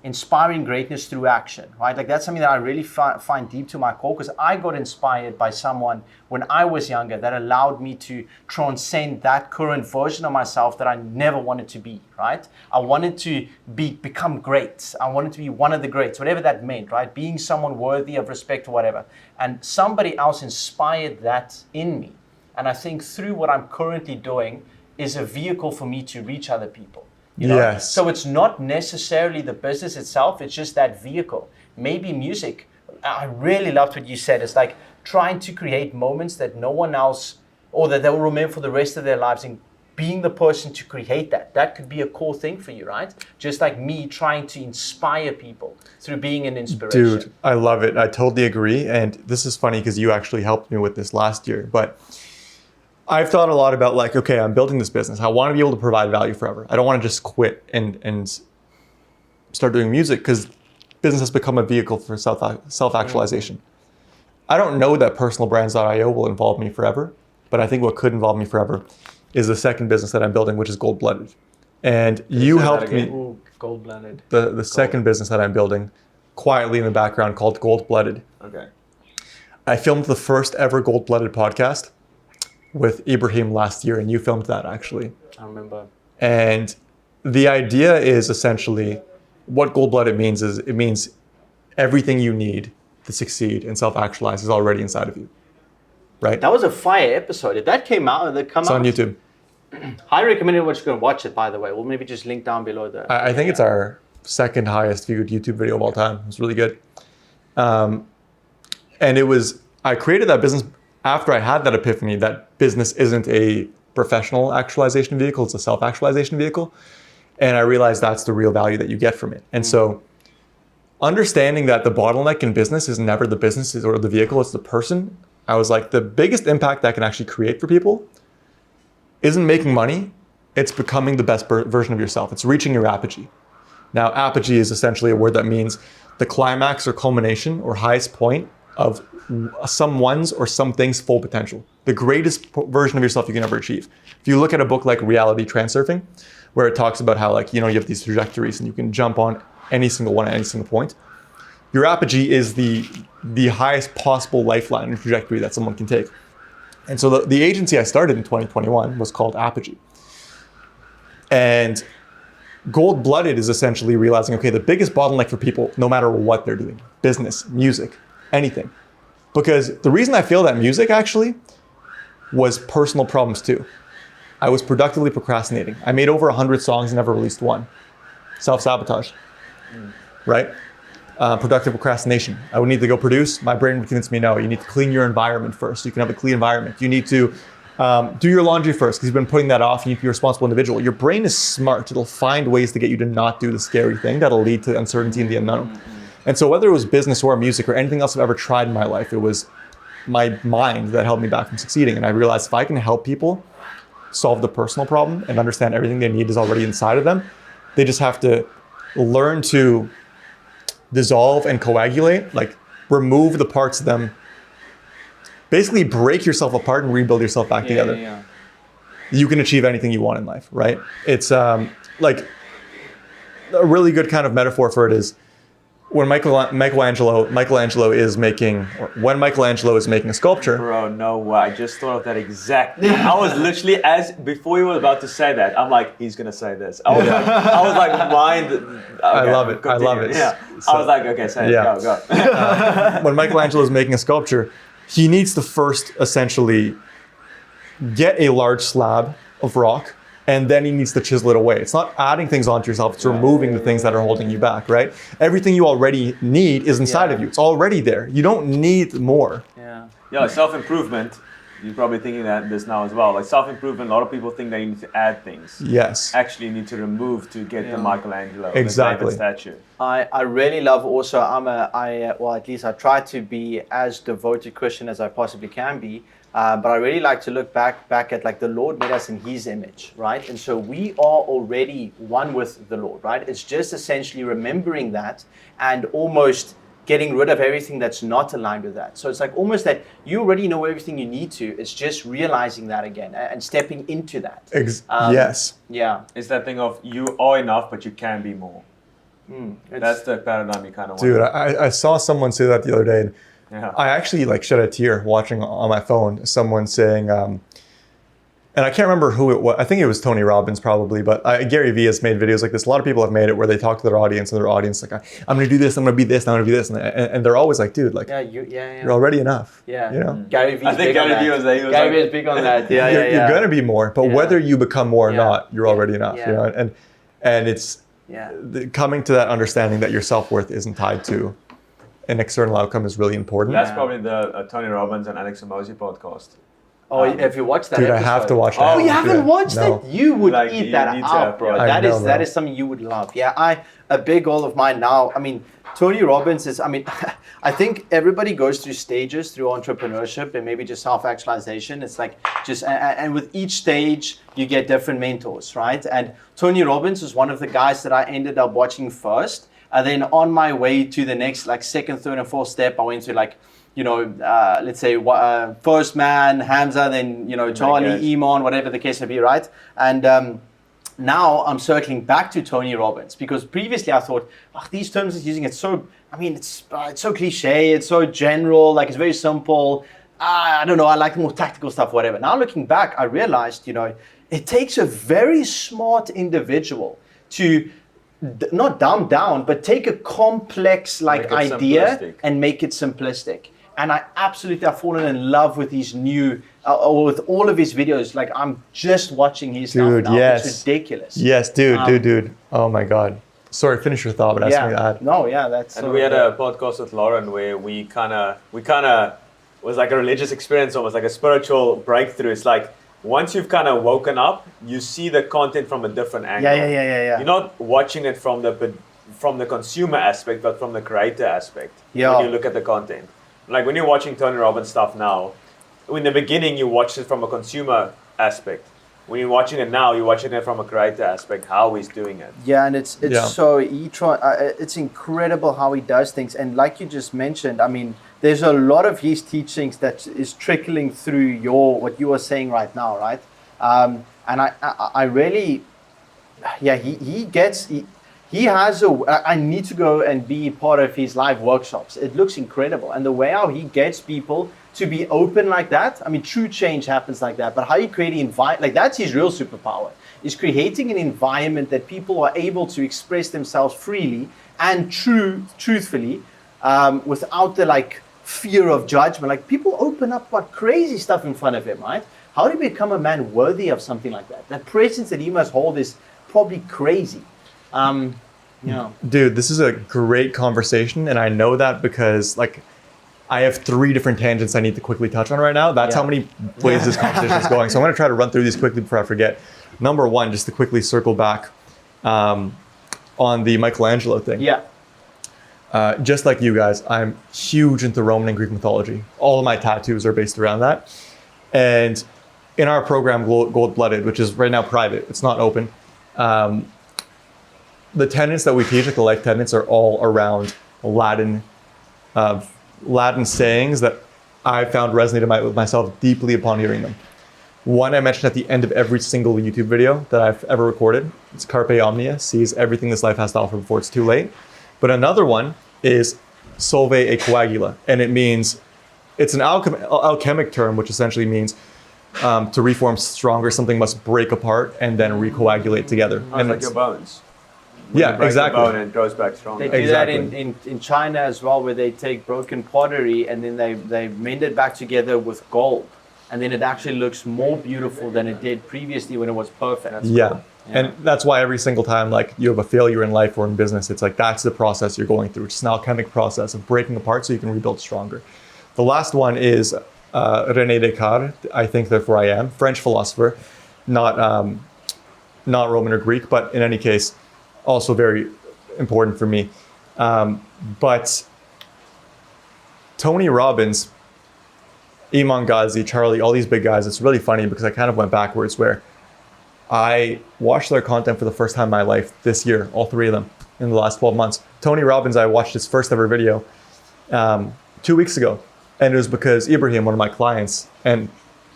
inspiring greatness through action, right? Like that's something that I really find deep to my core, because I got inspired by someone when I was younger that allowed me to transcend that current version of myself that I never wanted to be, right? I wanted to become great. I wanted to be one of the greats, whatever that meant, right? Being someone worthy of respect or whatever. And somebody else inspired that in me. And I think through what I'm currently doing is a vehicle for me to reach other people. Yes. So it's not necessarily the business itself, it's just that vehicle. Maybe music. I really loved what you said. It's like trying to create moments that no one else, or that they will remember for the rest of their lives, and being the person to create that. That could be a cool thing for you, right? Just like me trying to inspire people through being an inspiration. Dude, I love it. I totally agree. And this is funny because you actually helped me with this last year. But I've thought a lot about like, okay, I'm building this business. I want to be able to provide value forever. I don't want to just quit and start doing music, because business has become a vehicle for self-actualization. I don't know that personalbrands.io will involve me forever, but I think what could involve me forever is the second business that I'm building, which is Gold Blooded. And you helped me. Ooh, Gold Blooded. The second business that I'm building quietly in the background, called Gold Blooded. Okay. I filmed the first ever Gold Blooded podcast with Ibrahim last year, and you filmed that actually. I remember. And the idea is essentially, what Gold-Blooded means is, it means everything you need to succeed and self-actualize is already inside of you, right? That was a fire episode. If that came out, It's on YouTube. Highly recommend everyone should go and watch it, by the way. We'll maybe just link down below the... I think it's our second highest viewed YouTube video of all time. It was really good. And I created that business after I had that epiphany that business isn't a professional actualization vehicle, it's a self-actualization vehicle. And I realized that's the real value that you get from it. And so understanding that the bottleneck in business is never the business or the vehicle, it's the person. I was like, the biggest impact that I can actually create for people isn't making money, it's becoming the best version of yourself. It's reaching your apogee. Now, apogee is essentially a word that means the climax or culmination or highest point of someone's or something's full potential. The greatest version of yourself you can ever achieve. If you look at a book like Reality Transurfing, where it talks about how you have these trajectories and you can jump on any single one at any single point. Your apogee is the highest possible lifeline and trajectory that someone can take. And so the agency I started in 2021 was called Apogee. And Gold-Blooded is essentially realizing, okay, the biggest bottleneck for people, no matter what they're doing, business, music, anything. Because the reason I feel that music actually was personal problems too. I was productively procrastinating. I made over 100 songs and never released one. Self-sabotage, right? Productive procrastination. I would need to go produce. My brain would convince me, no, you need to clean your environment first. You can have a clean environment. You need to do your laundry first because you've been putting that off. You need to be a responsible individual. Your brain is smart. It'll find ways to get you to not do the scary thing that'll lead to uncertainty in the unknown. And so whether it was business or music or anything else I've ever tried in my life, it was my mind that held me back from succeeding. And I realized if I can help people solve the personal problem and understand everything they need is already inside of them, they just have to learn to dissolve and coagulate, remove the parts of them, basically break yourself apart and rebuild yourself back together. Yeah. You can achieve anything you want in life, right? It's a really good kind of metaphor for it is when Michelangelo is making a sculpture. Bro, no way. I just thought of that exactly. I was literally, before you were about to say that, I'm like, he's going to say this. I was like, mind. Okay, I love it. Continue. I love it. Yeah. So, I was like, okay, say it. Go. When Michelangelo is making a sculpture, he needs to first essentially get a large slab of rock, and then he needs to chisel it away. It's not adding things onto yourself, it's removing the things that are holding you back, right? Everything you already need is inside of you. It's already there. You don't need more. Yeah, self-improvement, you're probably thinking that this now as well. Like self-improvement, a lot of people think they need to add things. Yes. Actually, you need to remove to get the Michelangelo, exactly. the David statue. I really love also, at least I try to be as devoted Christian as I possibly can be. But I really like to look back at the Lord made us in His image, right? And so we are already one with the Lord, right? It's just essentially remembering that and almost getting rid of everything that's not aligned with that. So it's like almost that you already know everything you need to. It's just realizing that again and stepping into that. Yes. Yeah. It's that thing of you are enough, but you can be more. That's the paradigm you kind of want. Dude, I saw someone say that the other day. Yeah. I actually shed a tear watching on my phone someone saying, and I can't remember who it was. I think it was Tony Robbins probably, but Gary Vee has made videos like this. A lot of people have made it where they talk to their audience and their audience like, I'm going to do this, I'm going to be this, I'm going to be this. And they're always like, dude, you're already enough. Yeah. You know? Gary Vee I think Gary Vee was there. Gary Vee is big on that. Yeah, You're going to be more, but whether you become more or not, you're already enough. Yeah. You know? And it's coming to that understanding that your self-worth isn't tied to an external outcome is really important. That's probably the Tony Robbins and Alex Hormozi podcast. Oh, if you watched that dude, episode. I have to watch that. Oh, you haven't watched it? You would you eat that need up, bro. That is something you would love. Yeah, a big goal of mine now. I mean, Tony Robbins is. I mean, I think everybody goes through stages through entrepreneurship and maybe just self-actualization. It's like just and with each stage you get different mentors, right? And Tony Robbins is one of the guys that I ended up watching first. And then on my way to the next, second, third, and fourth step, I went to let's say First Man, Hamza, then Charlie, Iman, whatever the case may be, right? And now I'm circling back to Tony Robbins because previously I thought, these terms he's using, it's so so cliche, it's so general, it's very simple. I don't know, I like the more tactical stuff, whatever. Now looking back, I realized, it takes a very smart individual to not dumb down, but take a complex idea and make it simplistic. And I absolutely have fallen in love with these new, with all of his videos. I'm just watching his stuff now. Yes. It's ridiculous. Yes, dude. Oh my God. Sorry, finish your thought, but ask me that. No, that's. And we had a podcast with Lauren where we kind of was like a religious experience, almost like a spiritual breakthrough. It's like once you've kind of woken up, you see the content from a different angle. Yeah. You're not watching it from the consumer aspect, but from the creator aspect. Yeah. When you look at the content, like when you're watching Tony Robbins stuff now, in the beginning you watched it from a consumer aspect. When you're watching it now, you're watching it from a creator aspect, how he's doing it. Yeah, and it's so it's incredible how he does things. And like you just mentioned, I mean, there's a lot of his teachings that is trickling through what you are saying right now, right? And I really, he has I need to go and be part of his live workshops. It looks incredible, and the way how he gets people to be open like that. I mean, true change happens like that. But how you create like that's his real superpower, is creating an environment that people are able to express themselves freely and truthfully, without the like fear of judgment. Like people open up about crazy stuff in front of him, right? How do you become a man worthy of something like that? That presence that he must hold is probably crazy. Dude, this is a great conversation, and I know that because like I have 3 different tangents I need to quickly touch on right now. That's how many places this conversation is going. So I'm going to try to run through these quickly before I forget. Number 1, just to quickly circle back on the Michelangelo thing. Yeah. Just like you guys, I'm huge into Roman and Greek mythology. All of my tattoos are based around that. And in our program, Gold Blooded, which is right now private, it's not open. The tenets that we teach, like the life tenets, are all around Latin sayings that I found resonated with myself deeply upon hearing them. One I mentioned at the end of every single YouTube video that I've ever recorded. It's Carpe Omnia, seize everything this life has to offer before it's too late. But another one is Solve e Coagula, and it means, it's an alchemic term, which essentially means to reform stronger, something must break apart and then recoagulate together. And like your bones. Yeah, exactly. The bone and it goes back stronger. They do that in China as well, where they take broken pottery and then they mend it back together with gold. And then it actually looks more beautiful than it did previously when it was perfect. That's yeah. cool. And that's why every single time like you have a failure in life or in business, it's like that's the process you're going through. It's an alchemic process of breaking apart so you can rebuild stronger. The last one is René Descartes, I think therefore I am, French philosopher, not Roman or Greek, but in any case, also very important for me. But Tony Robbins, Iman Ghazi, Charlie, all these big guys, it's really funny because I kind of went backwards where I watched their content for the first time in my life this year, all 3 of them in the last 12 months. Tony Robbins, I watched his first ever video 2 weeks ago. And it was because Ibrahim, one of my clients, and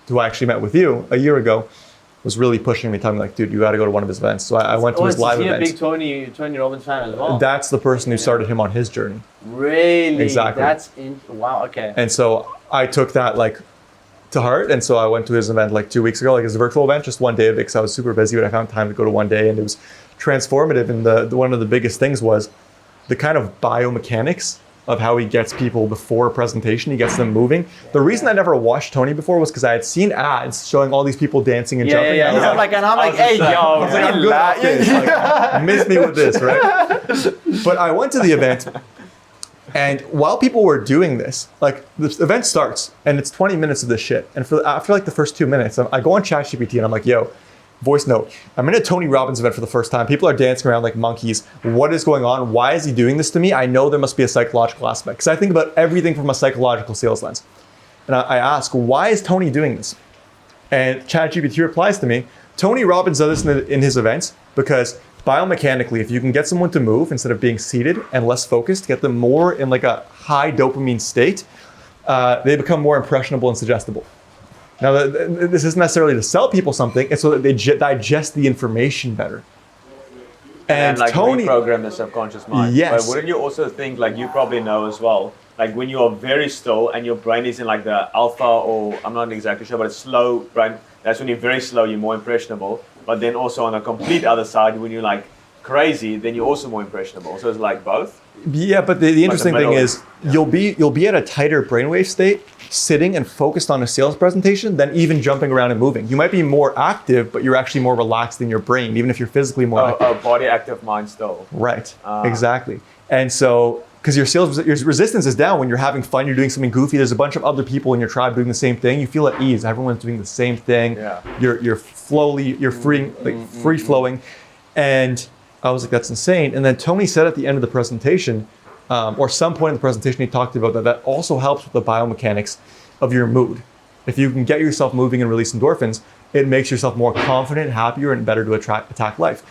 who I actually met with you a year ago, was really pushing me, telling me like, dude, you got to go to one of his events. So I went to his live event. Is he a big Tony Robbins fan as well? That's the person who started him on his journey. Really? Exactly. Wow, okay. And so I took that like to heart. And so I went to his event like 2 weeks ago, like his virtual event, just one day of it because I was super busy, but I found time to go to one day and it was transformative. And one of the biggest things was the kind of biomechanics of how he gets people before a presentation, he gets them moving. The reason I never watched Tony before was because I had seen ads showing all these people dancing and jumping. Yeah. I'm like, hey, yo, I'm good at this. Like, miss me with this, right? But I went to the event, and while people were doing this, like the event starts, and it's 20 minutes of this shit. And after like the first 2 minutes, I go on ChatGPT and I'm like, yo, voice note, I'm in a Tony Robbins event for the first time. People are dancing around like monkeys. What is going on? Why is he doing this to me? I know there must be a psychological aspect because I think about everything from a psychological sales lens. And I ask, why is Tony doing this? And ChatGPT replies to me, Tony Robbins does this in his events because biomechanically, if you can get someone to move instead of being seated and less focused, get them more in like a high dopamine state, they become more impressionable and suggestible. Now, this isn't necessarily to sell people something, it's so that they digest the information better. And like Tony reprogram the subconscious mind. Yes. But wouldn't you also think, like you probably know as well, like when you are very still and your brain is in like the alpha, or I'm not exactly sure, but it's slow brain, that's when you're very slow, you're more impressionable. But then also on the complete other side, when you're like crazy, then you're also more impressionable. So it's like both. Yeah, but the interesting thing is you'll be at a tighter brainwave state, sitting and focused on a sales presentation than even jumping around and moving. You might be more active, but you're actually more relaxed in your brain, even if you're physically more active. Body active, mind still. Right, exactly. And so because your resistance is down when you're having fun, you're doing something goofy. There's a bunch of other people in your tribe doing the same thing. You feel at ease. Everyone's doing the same thing. Yeah. You're free flowing. And I was like, that's insane. And then Tony said at the end of the presentation, or some point in the presentation, he talked about that also helps with the biomechanics of your mood. If you can get yourself moving and release endorphins, it makes yourself more confident, happier, and better to attack life.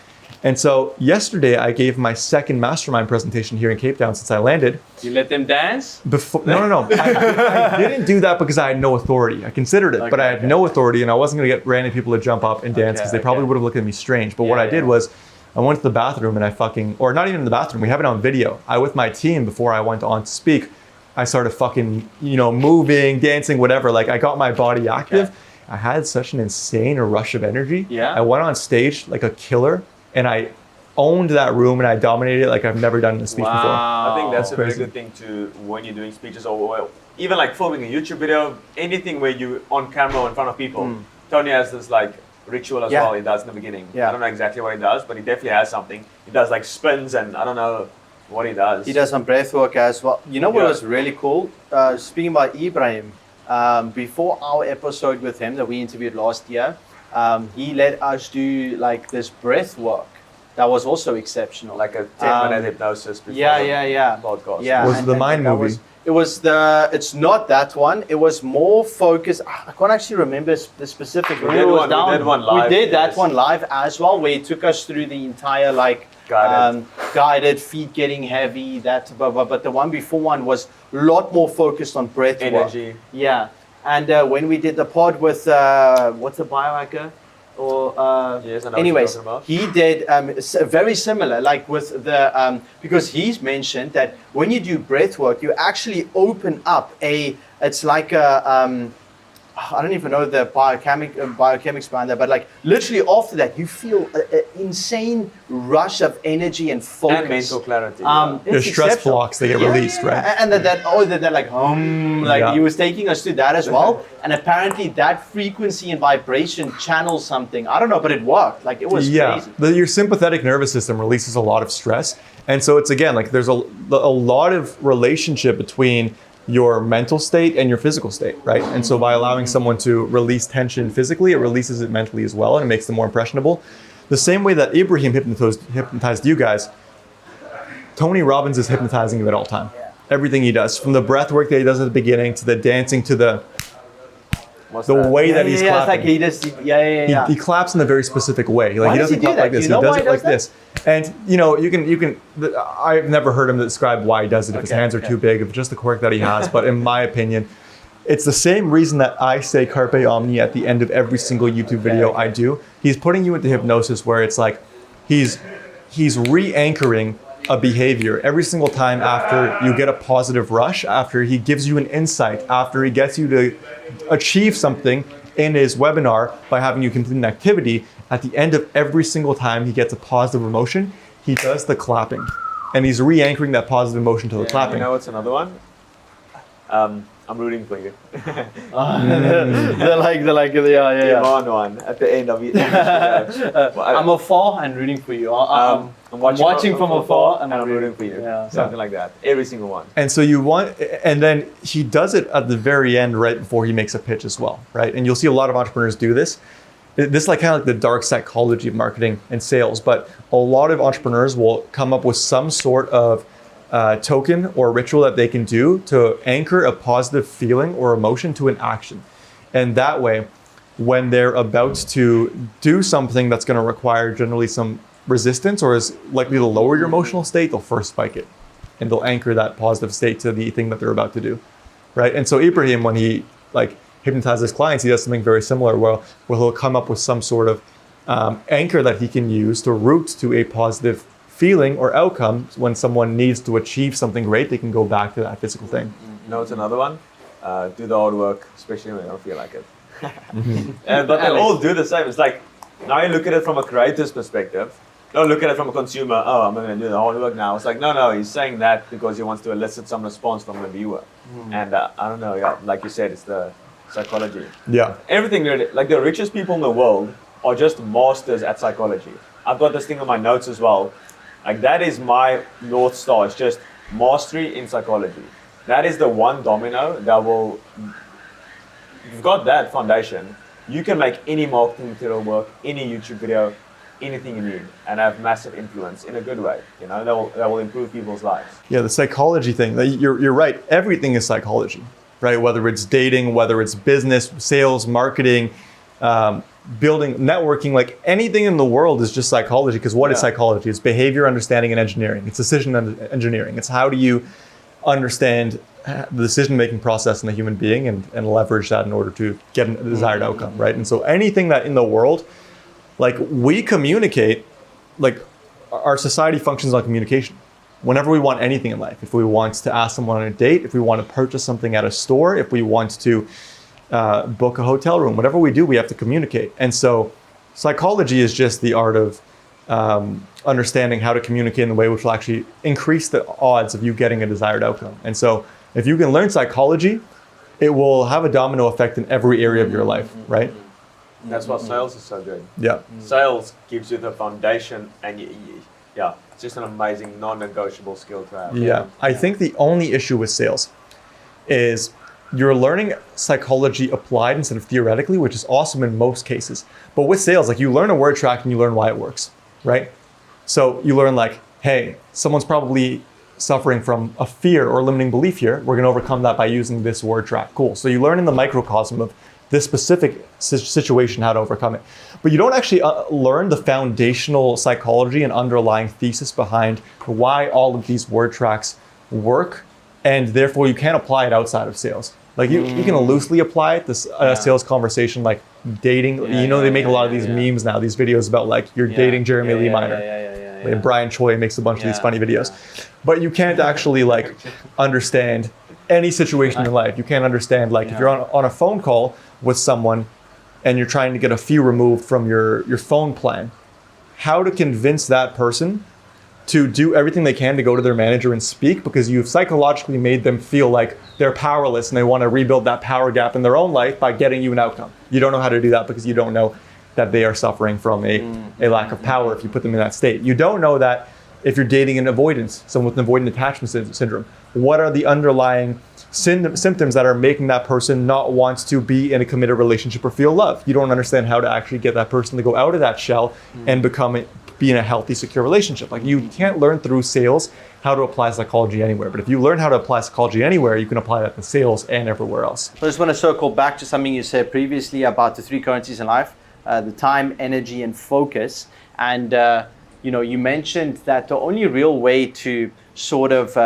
And so yesterday, I gave my second mastermind presentation here in Cape Town since I landed. You let them dance? No. I didn't do that because I had no authority. I considered it, but I had no authority, and I wasn't going to get random people to jump up and dance because they probably would have looked at me strange. But what I did was, I went to the bathroom and or not even in the bathroom, we have it on video. With my team, before I went on to speak, I started moving, dancing, whatever. Like, I got my body active. Okay. I had such an insane rush of energy. Yeah. I went on stage like a killer, and I owned that room and I dominated it like I've never done in a speech before. I think that's a very good thing when you're doing speeches, or even like filming a YouTube video, anything where you on camera or in front of people. Tony has this like ritual as well he does in the beginning. I don't know exactly what he does, but he definitely has something. He does like spins and I don't know what he does. He does some breath work as well. You know what was really cool? Speaking about Ibrahim, before our episode with him that we interviewed last year, he let us do like this breath work. That was also exceptional. Like a 10-minute hypnosis before the podcast. Yeah. Was the mind movie? It's not that one. It was more focused. I can't actually remember the specific. We did one live. We did that one live as well, where he took us through the entire guided feet getting heavy. But the one before one was a lot more focused on breath energy. Work. Yeah, and when we did the pod with what's the biohacker? Anyways, he did very similar, like with the because he's mentioned that when you do breath work, you actually open up it's like a I don't even know the biochemics behind that, but like literally after that, you feel an insane rush of energy and focus. And mental clarity. Your stress blocks, they get released, right? And that like he was taking us through that as well. And apparently that frequency and vibration channels something. I don't know, but it worked. Like it was crazy. Your sympathetic nervous system releases a lot of stress. And so it's again, like there's a lot of relationship between your mental state and your physical state, right? And so by allowing someone to release tension physically, it releases it mentally as well, and it makes them more impressionable. The same way that Ibrahim hypnotized you guys, Tony Robbins is hypnotizing you at all time. Everything he does, from the breath work that he does at the beginning, to the dancing, to the way that he's clapping. It's like he claps in a very specific way. Like, why he doesn't clap like this. He does it like this. And you can. I've never heard him describe why he does it. If his hands are too big, if it's just the quirk that he has. But in my opinion, it's the same reason that I say Carpe Omni at the end of every single YouTube video I do. He's putting you into hypnosis where it's like he's re-anchoring a behavior every single time after you get a positive rush, after he gives you an insight, after he gets you to achieve something in his webinar by having you complete an activity. At the end of every single time he gets a positive emotion, he does the clapping. And he's re-anchoring that positive emotion to the clapping. You know what's another one? I'm rooting for you. They're like, one at the end of it. I'm afar and rooting for you. I'm watching from afar and I'm rooting for you. Something like that. Every single one. And so and then he does it at the very end, right before he makes a pitch as well, right? And you'll see a lot of entrepreneurs do this. This is like kind of like the dark psychology of marketing and sales, but a lot of entrepreneurs will come up with some sort of token or ritual that they can do to anchor a positive feeling or emotion to an action. And that way, when they're about to do something that's going to require generally some resistance or is likely to lower your emotional state, they'll first spike it. And they'll anchor that positive state to the thing that they're about to do, right? And so Ibrahim, when he hypnotizes clients, he does something very similar where he'll come up with some sort of anchor that he can use to route to a positive feeling or outcome. When someone needs to achieve something great, they can go back to that physical thing. You know, it's another one. Do the hard work, especially when you don't feel like it. But they all do the same. It's like, now you look at it from a creator's perspective. Don't look at it from a consumer. Oh, I'm going to do the hard work now. It's like, no, he's saying that because he wants to elicit some response from the viewer. And I don't know, like you said, it's the psychology. Yeah. Everything, like the richest people in the world are just masters at psychology. I've got this thing on my notes as well. Like that is my North Star. It's just mastery in psychology. That is the one domino that will, you've got that foundation, you can make any marketing material work, any YouTube video, anything you need, and have massive influence in a good way. You know, that will improve people's lives. Yeah, the psychology thing, you're right. Everything is psychology, right? Whether it's dating, whether it's business, sales, marketing, building, networking, like anything in the world is just psychology. Because what is psychology? It's behavior, understanding, and engineering. It's decision engineering. It's how do you understand the decision-making process in the human being and leverage that in order to get a desired outcome, right? And so anything that in the world, like we communicate, like our society functions on communication. Whenever we want anything in life, if we want to ask someone on a date, if we want to purchase something at a store, if we want to book a hotel room, whatever we do, we have to communicate. And so psychology is just the art of understanding how to communicate in a way which will actually increase the odds of you getting a desired outcome. And so if you can learn psychology, it will have a domino effect in every area of your life, right? That's why sales is so good. Yeah. Sales gives you the foundation, and it's just an amazing non-negotiable skill to have. Yeah. I think the only issue with sales is you're learning psychology applied instead of theoretically, which is awesome in most cases. But with sales, like you learn a word track and you learn why it works, right? So you learn like, hey, someone's probably suffering from a fear or limiting belief here. We're going to overcome that by using this word track. Cool. So you learn in the microcosm of this specific situation how to overcome it. But you don't actually learn the foundational psychology and underlying thesis behind why all of these word tracks work, and therefore you can't apply it outside of sales. Like you can loosely apply it to sales conversation, like dating. They make a lot of these memes now, these videos about like you're dating Jeremy Lee Minor. And Brian Choi makes a bunch of these funny videos. But you can't actually like understand any situation in life. You can't understand like if you're on a phone call with someone and you're trying to get a fee removed from your phone plan, how to convince that person to do everything they can to go to their manager and speak, because you've psychologically made them feel like they're powerless and they want to rebuild that power gap in their own life by getting you an outcome. You don't know how to do that because you don't know that they are suffering from a lack of power if you put them in that state. You don't know that if you're dating an avoidance, someone with an avoidant attachment syndrome, what are the underlying symptoms that are making that person not want to be in a committed relationship or feel love. You don't understand how to actually get that person to go out of that shell and be in a healthy, secure relationship. Like you can't learn through sales how to apply psychology anywhere. But if you learn how to apply psychology anywhere, you can apply that to sales and everywhere else. I just want to circle back to something you said previously about the three currencies in life, the time, energy, and focus. And you mentioned that the only real way to sort of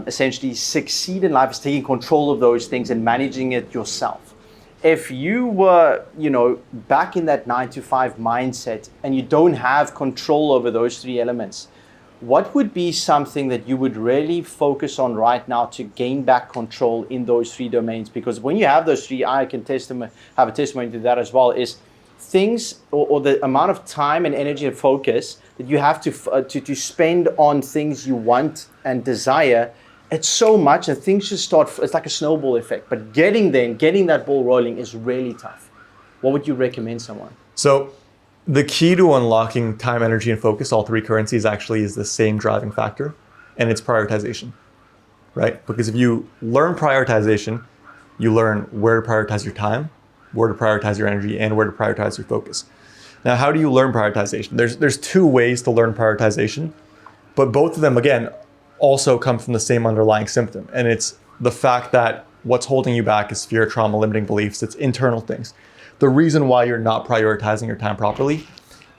essentially succeed in life is taking control of those things and managing it yourself. If you were, back in that 9-to-5 mindset and you don't have control over those three elements, what would be something that you would really focus on right now to gain back control in those three domains? Because when you have those three, I can have a testimony to that as well, is things or the amount of time and energy and focus that you have to spend on things you want and desire. It's so much, and things just start, it's like a snowball effect. But getting there and getting that ball rolling is really tough. What would you recommend someone? So the key to unlocking time, energy, and focus, all three currencies, actually is the same driving factor, and it's prioritization, right? Because if you learn prioritization, you learn where to prioritize your time, where to prioritize your energy, and where to prioritize your focus. Now, how do you learn prioritization? There's two ways to learn prioritization, but both of them, again, also come from the same underlying symptom. And it's the fact that what's holding you back is fear, trauma, limiting beliefs. It's internal things. The reason why you're not prioritizing your time properly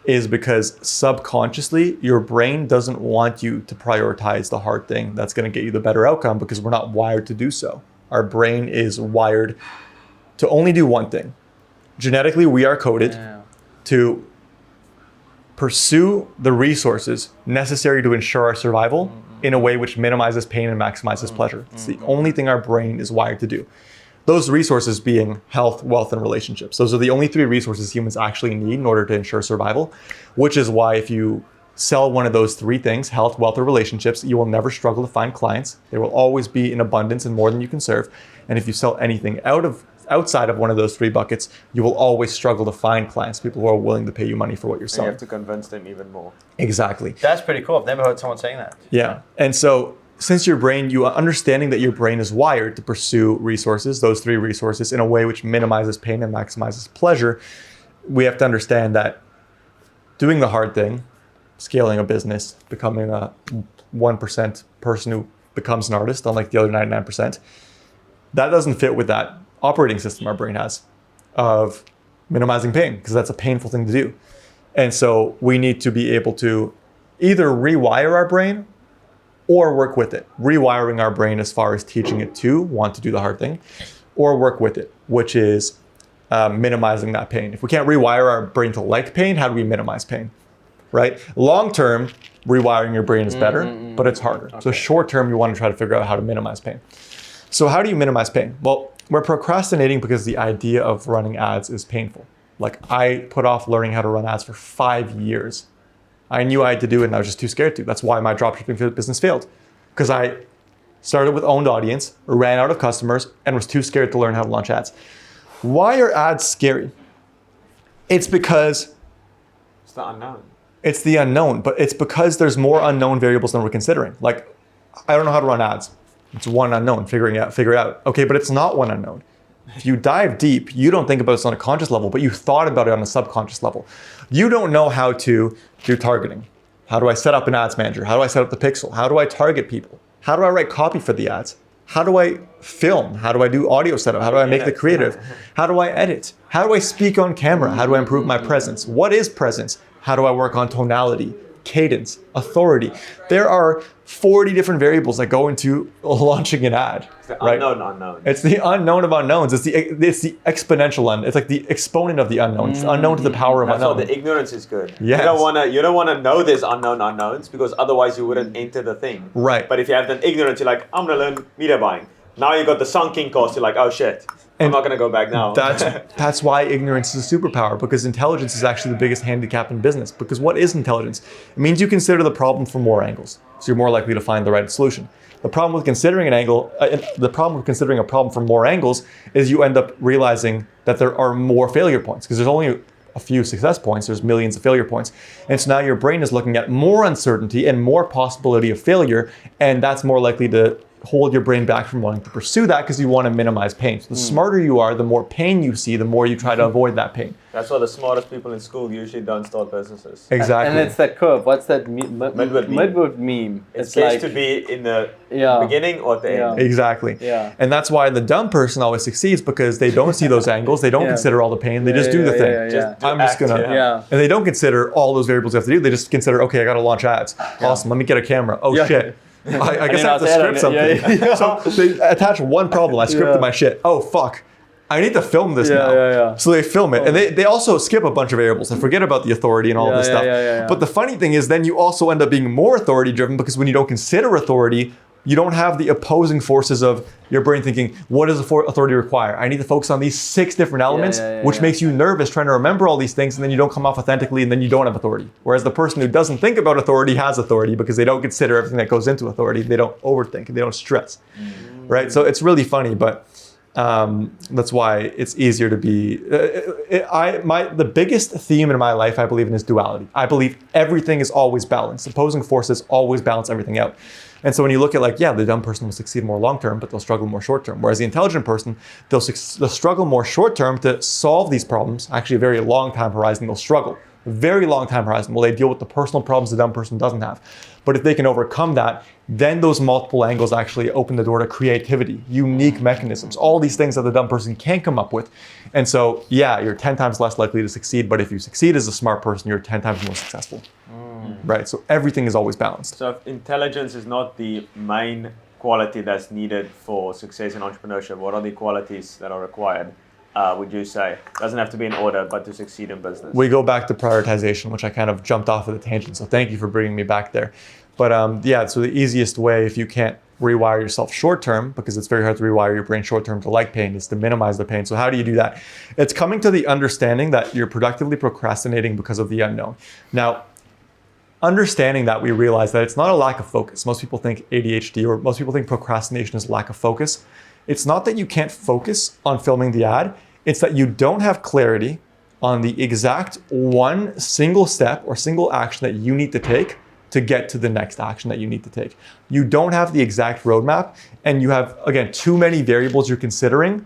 is because subconsciously your brain doesn't want you to prioritize the hard thing that's going to get you the better outcome, because we're not wired to do so. Our brain is wired to only do one thing. Genetically, we are coded to pursue the resources necessary to ensure our survival in a way which minimizes pain and maximizes pleasure. It's the only thing our brain is wired to do. Those resources being health, wealth, and relationships. Those are the only three resources humans actually need in order to ensure survival, which is why if you sell one of those three things, health, wealth, or relationships, you will never struggle to find clients. They will always be in abundance and more than you can serve. And if you sell anything outside of one of those three buckets, you will always struggle to find clients, people who are willing to pay you money for what you're selling. And you have to convince them even more. Exactly. That's pretty cool. I've never heard someone saying that. Yeah. And so since you understanding that your brain is wired to pursue resources, those 3 resources, in a way which minimizes pain and maximizes pleasure, we have to understand that doing the hard thing, scaling a business, becoming a 1% person who becomes an artist, unlike the other 99%, that doesn't fit with that operating system our brain has of minimizing pain, because that's a painful thing to do. And so we need to be able to either rewire our brain or work with it. Rewiring our brain as far as teaching it to want to do the hard thing, or work with it, which is minimizing that pain. If we can't rewire our brain to like pain, how do we minimize pain, right? Long term, rewiring your brain is better, but it's harder. Okay. So short term, you want to try to figure out how to minimize pain. So how do you minimize pain? Well, we're procrastinating because the idea of running ads is painful. Like, I put off learning how to run ads for 5 years. I knew I had to do it and I was just too scared to. That's why my dropshipping business failed. Because I started with owned audience, ran out of customers, and was too scared to learn how to launch ads. Why are ads scary? It's because it's the unknown. It's the unknown, but it's because there's more unknown variables than we're considering. Like, I don't know how to run ads. It's one unknown, figure it out. Okay, but it's not one unknown. If you dive deep, you don't think about this on a conscious level, but you thought about it on a subconscious level. You don't know how to do targeting. How do I set up an ads manager? How do I set up the pixel? How do I target people? How do I write copy for the ads? How do I film? How do I do audio setup? How do I make the creative? How do I edit? How do I speak on camera? How do I improve my presence? What is presence? How do I work on tonality, cadence, authority? There are 40 different variables that go into launching an ad. It's the right? unknown. It's the unknown of unknowns. It's the exponential unknown. It's like the exponent of the unknown. It's unknown to the power of unknown. That's why the ignorance is good. Yes. You don't wanna know there's unknown unknowns, because otherwise you wouldn't enter the thing. Right. But if you have the ignorance, you're like, I'm gonna learn media buying. Now you got the sunken cost. You're like, oh shit, I'm not gonna go back now. That's why ignorance is a superpower, because intelligence is actually the biggest handicap in business. Because what is intelligence? It means you consider the problem from more angles, so you're more likely to find the right solution. The problem with considering a problem from more angles is you end up realizing that there are more failure points, because there's only a few success points, there's millions of failure points. And so now your brain is looking at more uncertainty and more possibility of failure, and that's more likely to hold your brain back from wanting to pursue that, because you want to minimize pain. So the smarter you are, the more pain you see, the more you try to avoid that pain. That's why the smartest people in school usually don't start businesses. Exactly. And it's that curve. What's that? Midwood meme. It's like, to be in the beginning or at the end. Exactly. Yeah. And that's why the dumb person always succeeds, because they don't see those angles. They don't consider all the pain. They just do the thing. And they don't consider all those variables you have to do. They just consider, okay, I got to launch ads. Awesome. Let me get a camera. Oh shit. I guess I have to script something. So they attach one problem. I scripted my shit. Oh fuck, I need to film this now. So they film it, and they also skip a bunch of variables. They forget about the authority and all this stuff. But the funny thing is, then you also end up being more authority driven, because when you don't consider authority, you don't have the opposing forces of your brain thinking, what does authority require? I need to focus on these 6 different elements, which makes you nervous trying to remember all these things, and then you don't come off authentically, and then you don't have authority. Whereas the person who doesn't think about authority has authority, because they don't consider everything that goes into authority. They don't overthink, and they don't stress, right? So it's really funny, but that's why it's easier to be. The biggest theme in my life, I believe in, is duality. I believe everything is always balanced. Opposing forces always balance everything out. And so when you look at the dumb person will succeed more long-term, but they'll struggle more short-term. Whereas the intelligent person, they'll struggle more short-term to solve these problems. Actually, a very long time horizon, they'll struggle. A very long time horizon will they deal with the personal problems the dumb person doesn't have. But if they can overcome that, then those multiple angles actually open the door to creativity, unique mechanisms, all these things that the dumb person can't come up with. And so, you're 10 times less likely to succeed, but if you succeed as a smart person, you're 10 times more successful. Right? So everything is always balanced. So if intelligence is not the main quality that's needed for success in entrepreneurship, what are the qualities that are required, would you say? Doesn't have to be in order, but to succeed in business. We go back to prioritization, which I kind of jumped off of the tangent. So thank you for bringing me back there. But so the easiest way, if you can't rewire yourself short-term, because it's very hard to rewire your brain short-term to like pain, is to minimize the pain. So how do you do that? It's coming to the understanding that you're productively procrastinating because of the unknown. Now, understanding that, we realize that it's not a lack of focus. Most people think ADHD, or most people think procrastination is lack of focus. It's not that you can't focus on filming the ad. It's that you don't have clarity on the exact one single step or single action that you need to take to get to the next action that you need to take. You don't have the exact roadmap, and you have, again, too many variables you're considering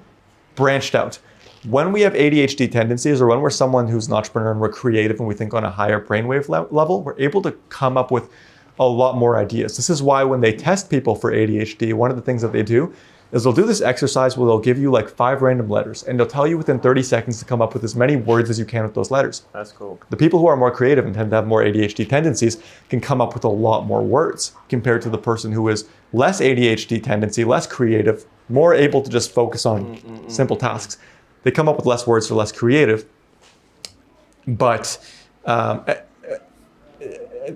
branched out. When we have ADHD tendencies, or when we're someone who's an entrepreneur and we're creative and we think on a higher brainwave level, we're able to come up with a lot more ideas. This is why when they test people for ADHD, one of the things that they do is they'll do this exercise where they'll give you like 5 random letters, and they'll tell you within 30 seconds to come up with as many words as you can with those letters. That's cool. The people who are more creative and tend to have more ADHD tendencies can come up with a lot more words compared to the person who is less ADHD tendency, less creative, more able to just focus on simple tasks. They come up with less words, so less creative. But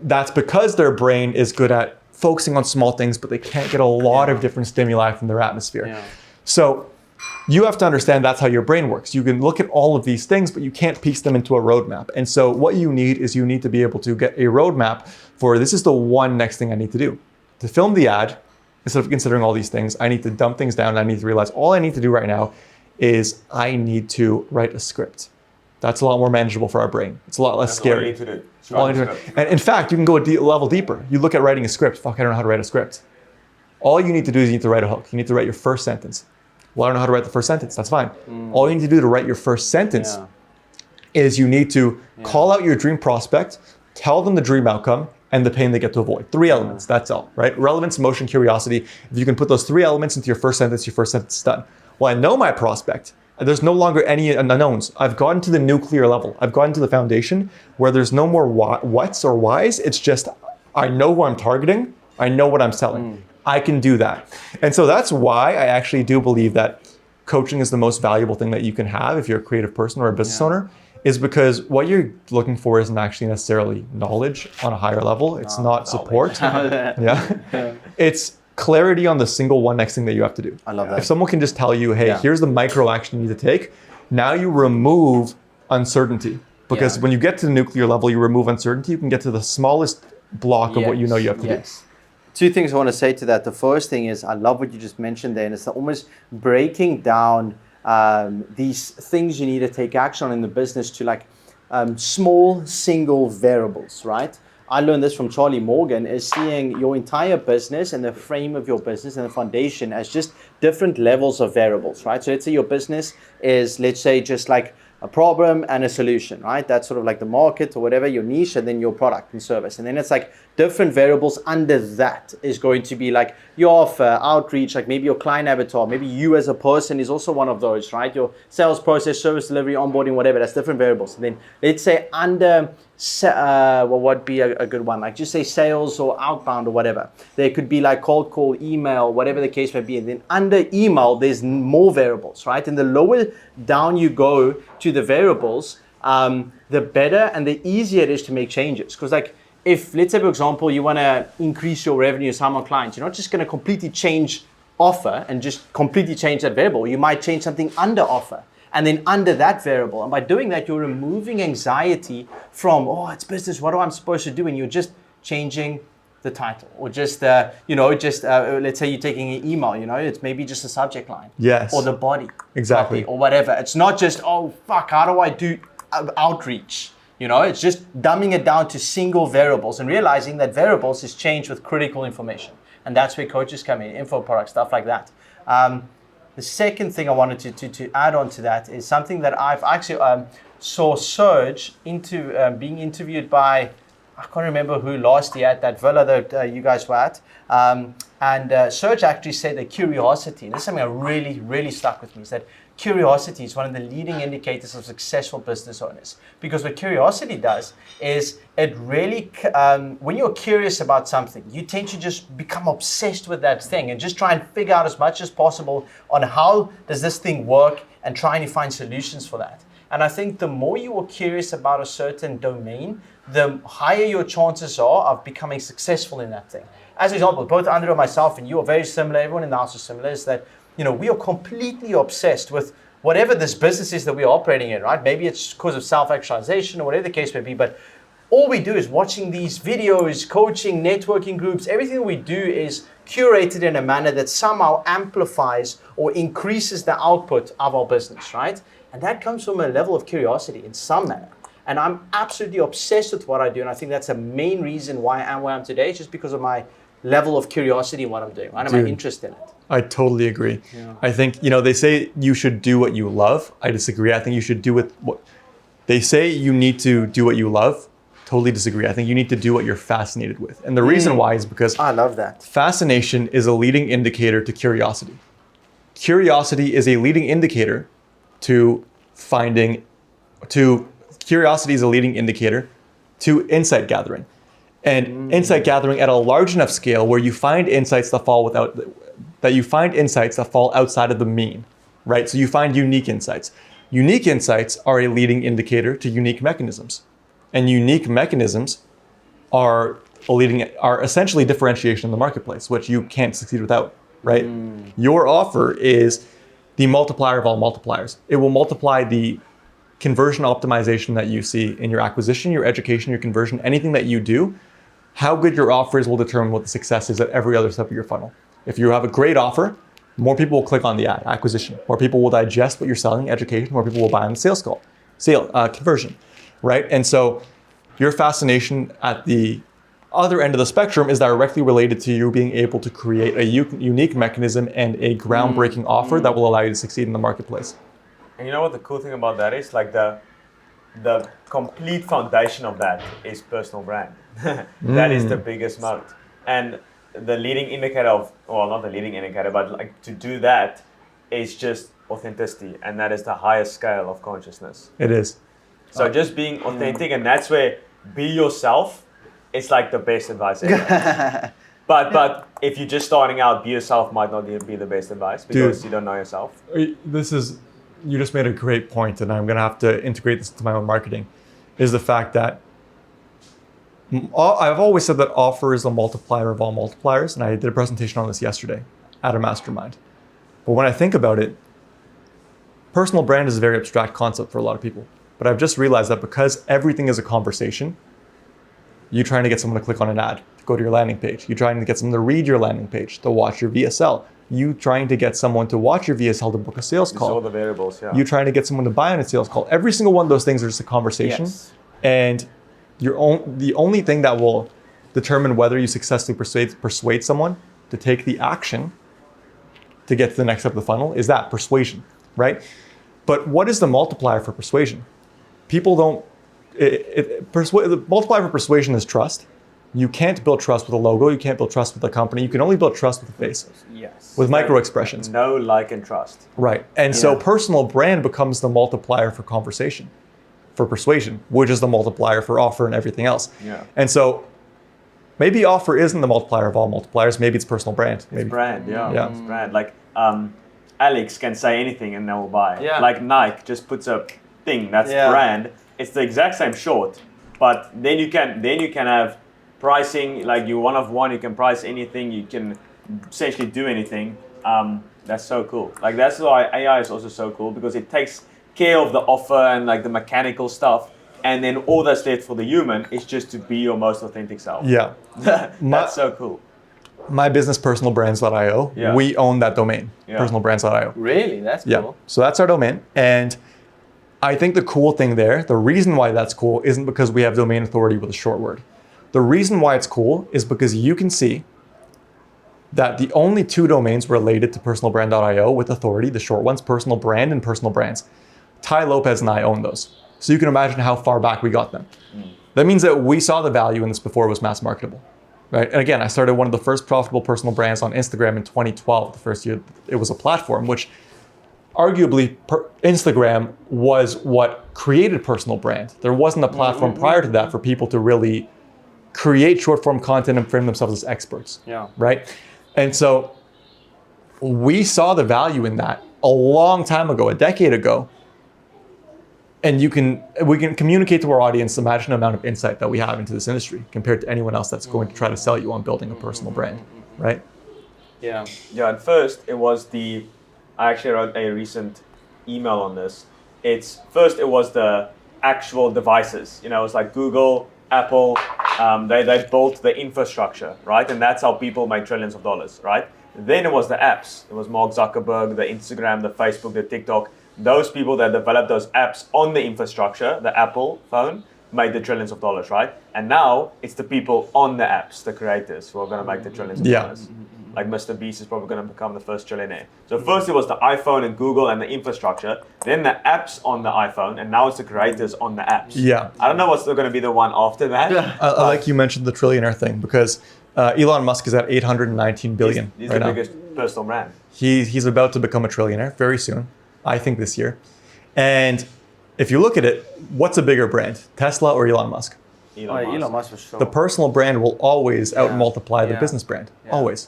that's because their brain is good at focusing on small things, but they can't get a lot of different stimuli from their atmosphere. Yeah. So you have to understand that's how your brain works. You can look at all of these things, but you can't piece them into a roadmap. And so what you need is you need to be able to get a roadmap for, this is the one next thing I need to do. To film the ad, instead of considering all these things, I need to dump things down, and I need to realize all I need to do right now is I need to write a script. That's a lot more manageable for our brain. It's a lot less scary. All you need to do. All you need to do. And in fact, you can go a level deeper. You look at writing a script. Fuck, I don't know how to write a script. All you need to do is you need to write a hook. You need to write your first sentence. Well, I don't know how to write the first sentence. That's fine. All you need to do to write your first sentence is you need to call out your dream prospect, tell them the dream outcome, and the pain they get to avoid. 3 elements, that's all, right? Relevance, emotion, curiosity. If you can put those 3 elements into your first sentence is done. Well, I know my prospect. There's no longer any unknowns. I've gotten to the nuclear level. I've gotten to the foundation where there's no more whats or whys. It's just, I know who I'm targeting. I know what I'm selling. I can do that. And so that's why I actually do believe that coaching is the most valuable thing that you can have if you're a creative person or a business owner, is because what you're looking for isn't actually necessarily knowledge on a higher level. It's not support. It's clarity on the single one next thing that you have to do. I love that. If someone can just tell you, hey, here's the micro action you need to take, now you remove uncertainty. Because when you get to the nuclear level, you remove uncertainty, you can get to the smallest block of what you know you have to do. 2 things I want to say to that. The first thing is, I love what you just mentioned there, and it's almost breaking down these things you need to take action on in the business to like small single variables, right? I learned this from Charlie Morgan, is seeing your entire business and the frame of your business and the foundation as just different levels of variables, right? So let's say your business is, let's say, just like a problem and a solution, right? That's sort of like the market or whatever, your niche, and then your product and service. And then it's like different variables under that is going to be like your offer, outreach, like maybe your client avatar, maybe you as a person is also one of those, right? Your sales process, service delivery, onboarding, whatever, that's different variables. And then let's say under, what would be a good one? Like just say sales or outbound or whatever. There could be like cold call, email, whatever the case may be. And then under email, there's more variables, right? And the lower down you go to the variables, the better and the easier it is to make changes. Because like if, let's say for example, you want to increase your revenue as on clients, you're not just going to completely change offer and just completely change that variable. You might change something under offer and then under that variable. And by doing that, you're removing anxiety from, oh, it's business, what am I supposed to do? And you're just changing the title, or just, let's say you're taking an email, it's maybe just a subject line. Yes. Or the body. Exactly. Copy, or whatever. It's not just, oh, fuck, how do I do outreach? It's just dumbing it down to single variables and realizing that variables is changed with critical information. And that's where coaches come in, info products, stuff like that. The second thing I wanted to add on to that is something that I've actually saw Serge into being interviewed by, I can't remember who last year at that villa that you guys were at. And Serge actually said that curiosity, and this is something that really, really stuck with me, is that curiosity is one of the leading indicators of successful business owners. Because what curiosity does is it really, when you're curious about something, you tend to just become obsessed with that thing and just try and figure out as much as possible on how does this thing work and trying to find solutions for that. And I think the more you are curious about a certain domain, the higher your chances are of becoming successful in that thing. As an example, both Andre and myself and you are very similar, everyone in the house is similar, is that we are completely obsessed with whatever this business is that we're operating in, right? Maybe it's because of self-actualization or whatever the case may be, but all we do is watching these videos, coaching, networking groups, everything we do is curated in a manner that somehow amplifies or increases the output of our business, right? And that comes from a level of curiosity in some manner. And I'm absolutely obsessed with what I do. And I think that's a main reason why I am where I am today, just because of my level of curiosity in what I'm doing, right? And my interest in it. I totally agree. Yeah. I think, they say you should do what you love. I disagree. I think you should do what they say you need to do what you love. Totally disagree. I think you need to do what you're fascinated with. And the reason why is because I love that. fascination is a leading indicator to curiosity. Curiosity is a leading indicator to insight gathering. And insight gathering at a large enough scale where you find insights that fall outside of the mean, right? So you find unique insights. Unique insights are a leading indicator to unique mechanisms. And unique mechanisms are essentially differentiation in the marketplace, which you can't succeed without, right? Your offer is the multiplier of all multipliers. It will multiply the conversion optimization that you see in your acquisition, your education, your conversion, anything that you do. How good your offer is will determine what the success is at every other step of your funnel. If you have a great offer, more people will click on the ad, acquisition. More people will digest what you're selling, education. More people will buy on the sales call, conversion, right? And so your fascination at the other end of the spectrum is directly related to you being able to create a unique mechanism and a groundbreaking offer that will allow you to succeed in the marketplace. And you know what the cool thing about that is? Like the complete foundation of that is personal brand. That is the biggest moat. And the leading indicator not the leading indicator, but like to do that is just authenticity. And that is the highest scale of consciousness. It is. So just being authentic, and that's where be yourself is like the best advice ever. But if you're just starting out, be yourself might not be the best advice because you don't know yourself. You just made a great point, and I'm going to have to integrate this into my own marketing, is the fact that I've always said that offer is a multiplier of all multipliers, and I did a presentation on this yesterday at a mastermind. But when I think about it, personal brand is a very abstract concept for a lot of people. But I've just realized that because everything is a conversation, you trying to get someone to click on an ad, to go to your landing page, you trying to get someone to read your landing page, to watch your VSL, you trying to get someone to watch your VSL to book a sales call. It's all the variables, yeah. You trying to get someone to buy on a sales call. Every single one of those things are just a conversation. Yes. And the only thing that will determine whether you successfully persuade someone to take the action to get to the next step of the funnel is that persuasion, right? But what is the multiplier for persuasion? People don't. The multiplier for persuasion is trust. You can't build trust with a logo. You can't build trust with a company. You can only build trust with a face. Yes. With micro expressions. Know, like, and trust. Right. And so personal brand becomes the multiplier for conversation, for persuasion, which is the multiplier for offer and everything else. Yeah. And so maybe offer isn't the multiplier of all multipliers. Maybe it's personal brand. It's brand, Yeah. It's brand. Like Alex can say anything and they will buy. Yeah. Like Nike just puts a thing that's brand. It's the exact same short, but then you can have pricing, like you're one of one, you can price anything, you can essentially do anything. That's so cool. Like that's why AI is also so cool, because it takes care of the offer and like the mechanical stuff, and then all that's left for the human is just to be your most authentic self. Yeah. That's so cool. My business, personalbrands.io, we own that domain, personalbrands.io. Really? That's cool. Yeah. So that's our domain. And I think the cool thing there, the reason why that's cool isn't because we have domain authority with a short word. The reason why it's cool is because you can see that the only two domains related to personalbrand.io with authority, the short ones, personal brand and personal brands, Ty Lopez and I own those. So you can imagine how far back we got them. That means that we saw the value in this before it was mass marketable, right? And again, I started one of the first profitable personal brands on Instagram in 2012, the first year it was a platform, which arguably Instagram was what created personal brand. There wasn't a platform prior to that for people to really create short form content and frame themselves as experts, right? And so we saw the value in that a long time ago, a decade ago. And we can communicate to our audience, imagine the amount of insight that we have into this industry compared to anyone else that's going to try to sell you on building a personal brand, right? Yeah. Yeah, at first it was I actually wrote a recent email on this. It was the actual devices. You know, it's like Google, Apple, they built the infrastructure, right? And that's how people make trillions of dollars, right? Then it was the apps. It was Mark Zuckerberg, the Instagram, the Facebook, the TikTok. those people that developed those apps on the infrastructure, the Apple phone, made the trillions of dollars, right? And now it's the people on the apps, the creators, who are going to make the trillions of dollars. Like Mr. Beast is probably going to become the first trillionaire. So first it was the iPhone and Google and the infrastructure, then the apps on the iPhone, and now it's the creators on the apps. Yeah. I don't know what's going to be the one after that. I like you mentioned the trillionaire thing because Elon Musk is at 819 billion He's right the now. biggest personal brand. He's about to become a trillionaire very soon, I think this year. And if you look at it, what's a bigger brand, Tesla or Elon Musk? Elon Musk for sure. The personal brand will always out-multiply the Yeah. business brand, Yeah. always.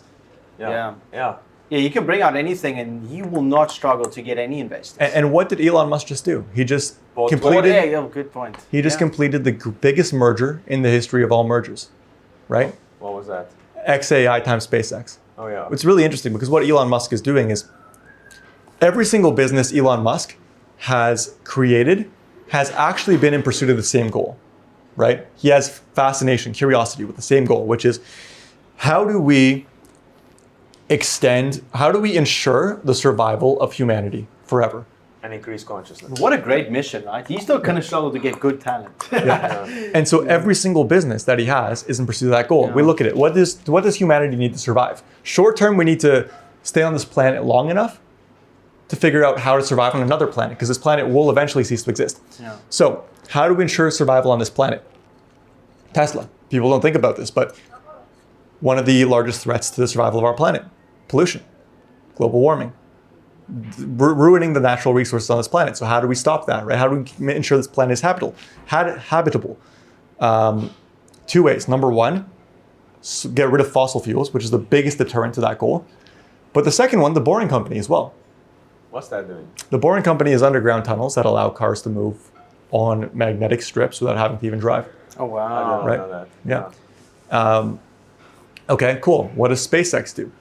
Yeah. Yeah, you can bring out anything and you will not struggle to get any investors. And what did Elon Musk just do? He just Bought completed. Good point. He just completed the biggest merger in the history of all mergers, right? What was that? XAI times SpaceX. Oh yeah. It's really interesting because what Elon Musk is doing is every single business Elon Musk has created has actually been in pursuit of the same goal, right? He has fascination, curiosity with the same goal, which is how do we ensure the survival of humanity forever? And increase consciousness. What a great mission, right? He's still going to struggle to get good talent. And so every single business that he has is in pursuit of that goal. Yeah. We look at it. What does humanity need to survive? Short term, we need to stay on this planet long enough to figure out how to survive on another planet, because this planet will eventually cease to exist. Yeah. So how do we ensure survival on this planet? Tesla. People don't think about this, but one of the largest threats to the survival of our planet, pollution, global warming, ruining the natural resources on this planet. So how do we stop that, right? How do we ensure this planet is habitable? Two ways. Number one, get rid of fossil fuels, which is the biggest deterrent to that goal. But the second one, the Boring Company as well. What's that doing? The Boring Company is underground tunnels that allow cars to move on magnetic strips without having to even drive. Oh, I wow. didn't Right. know that. Yeah. Okay, cool. What does SpaceX do?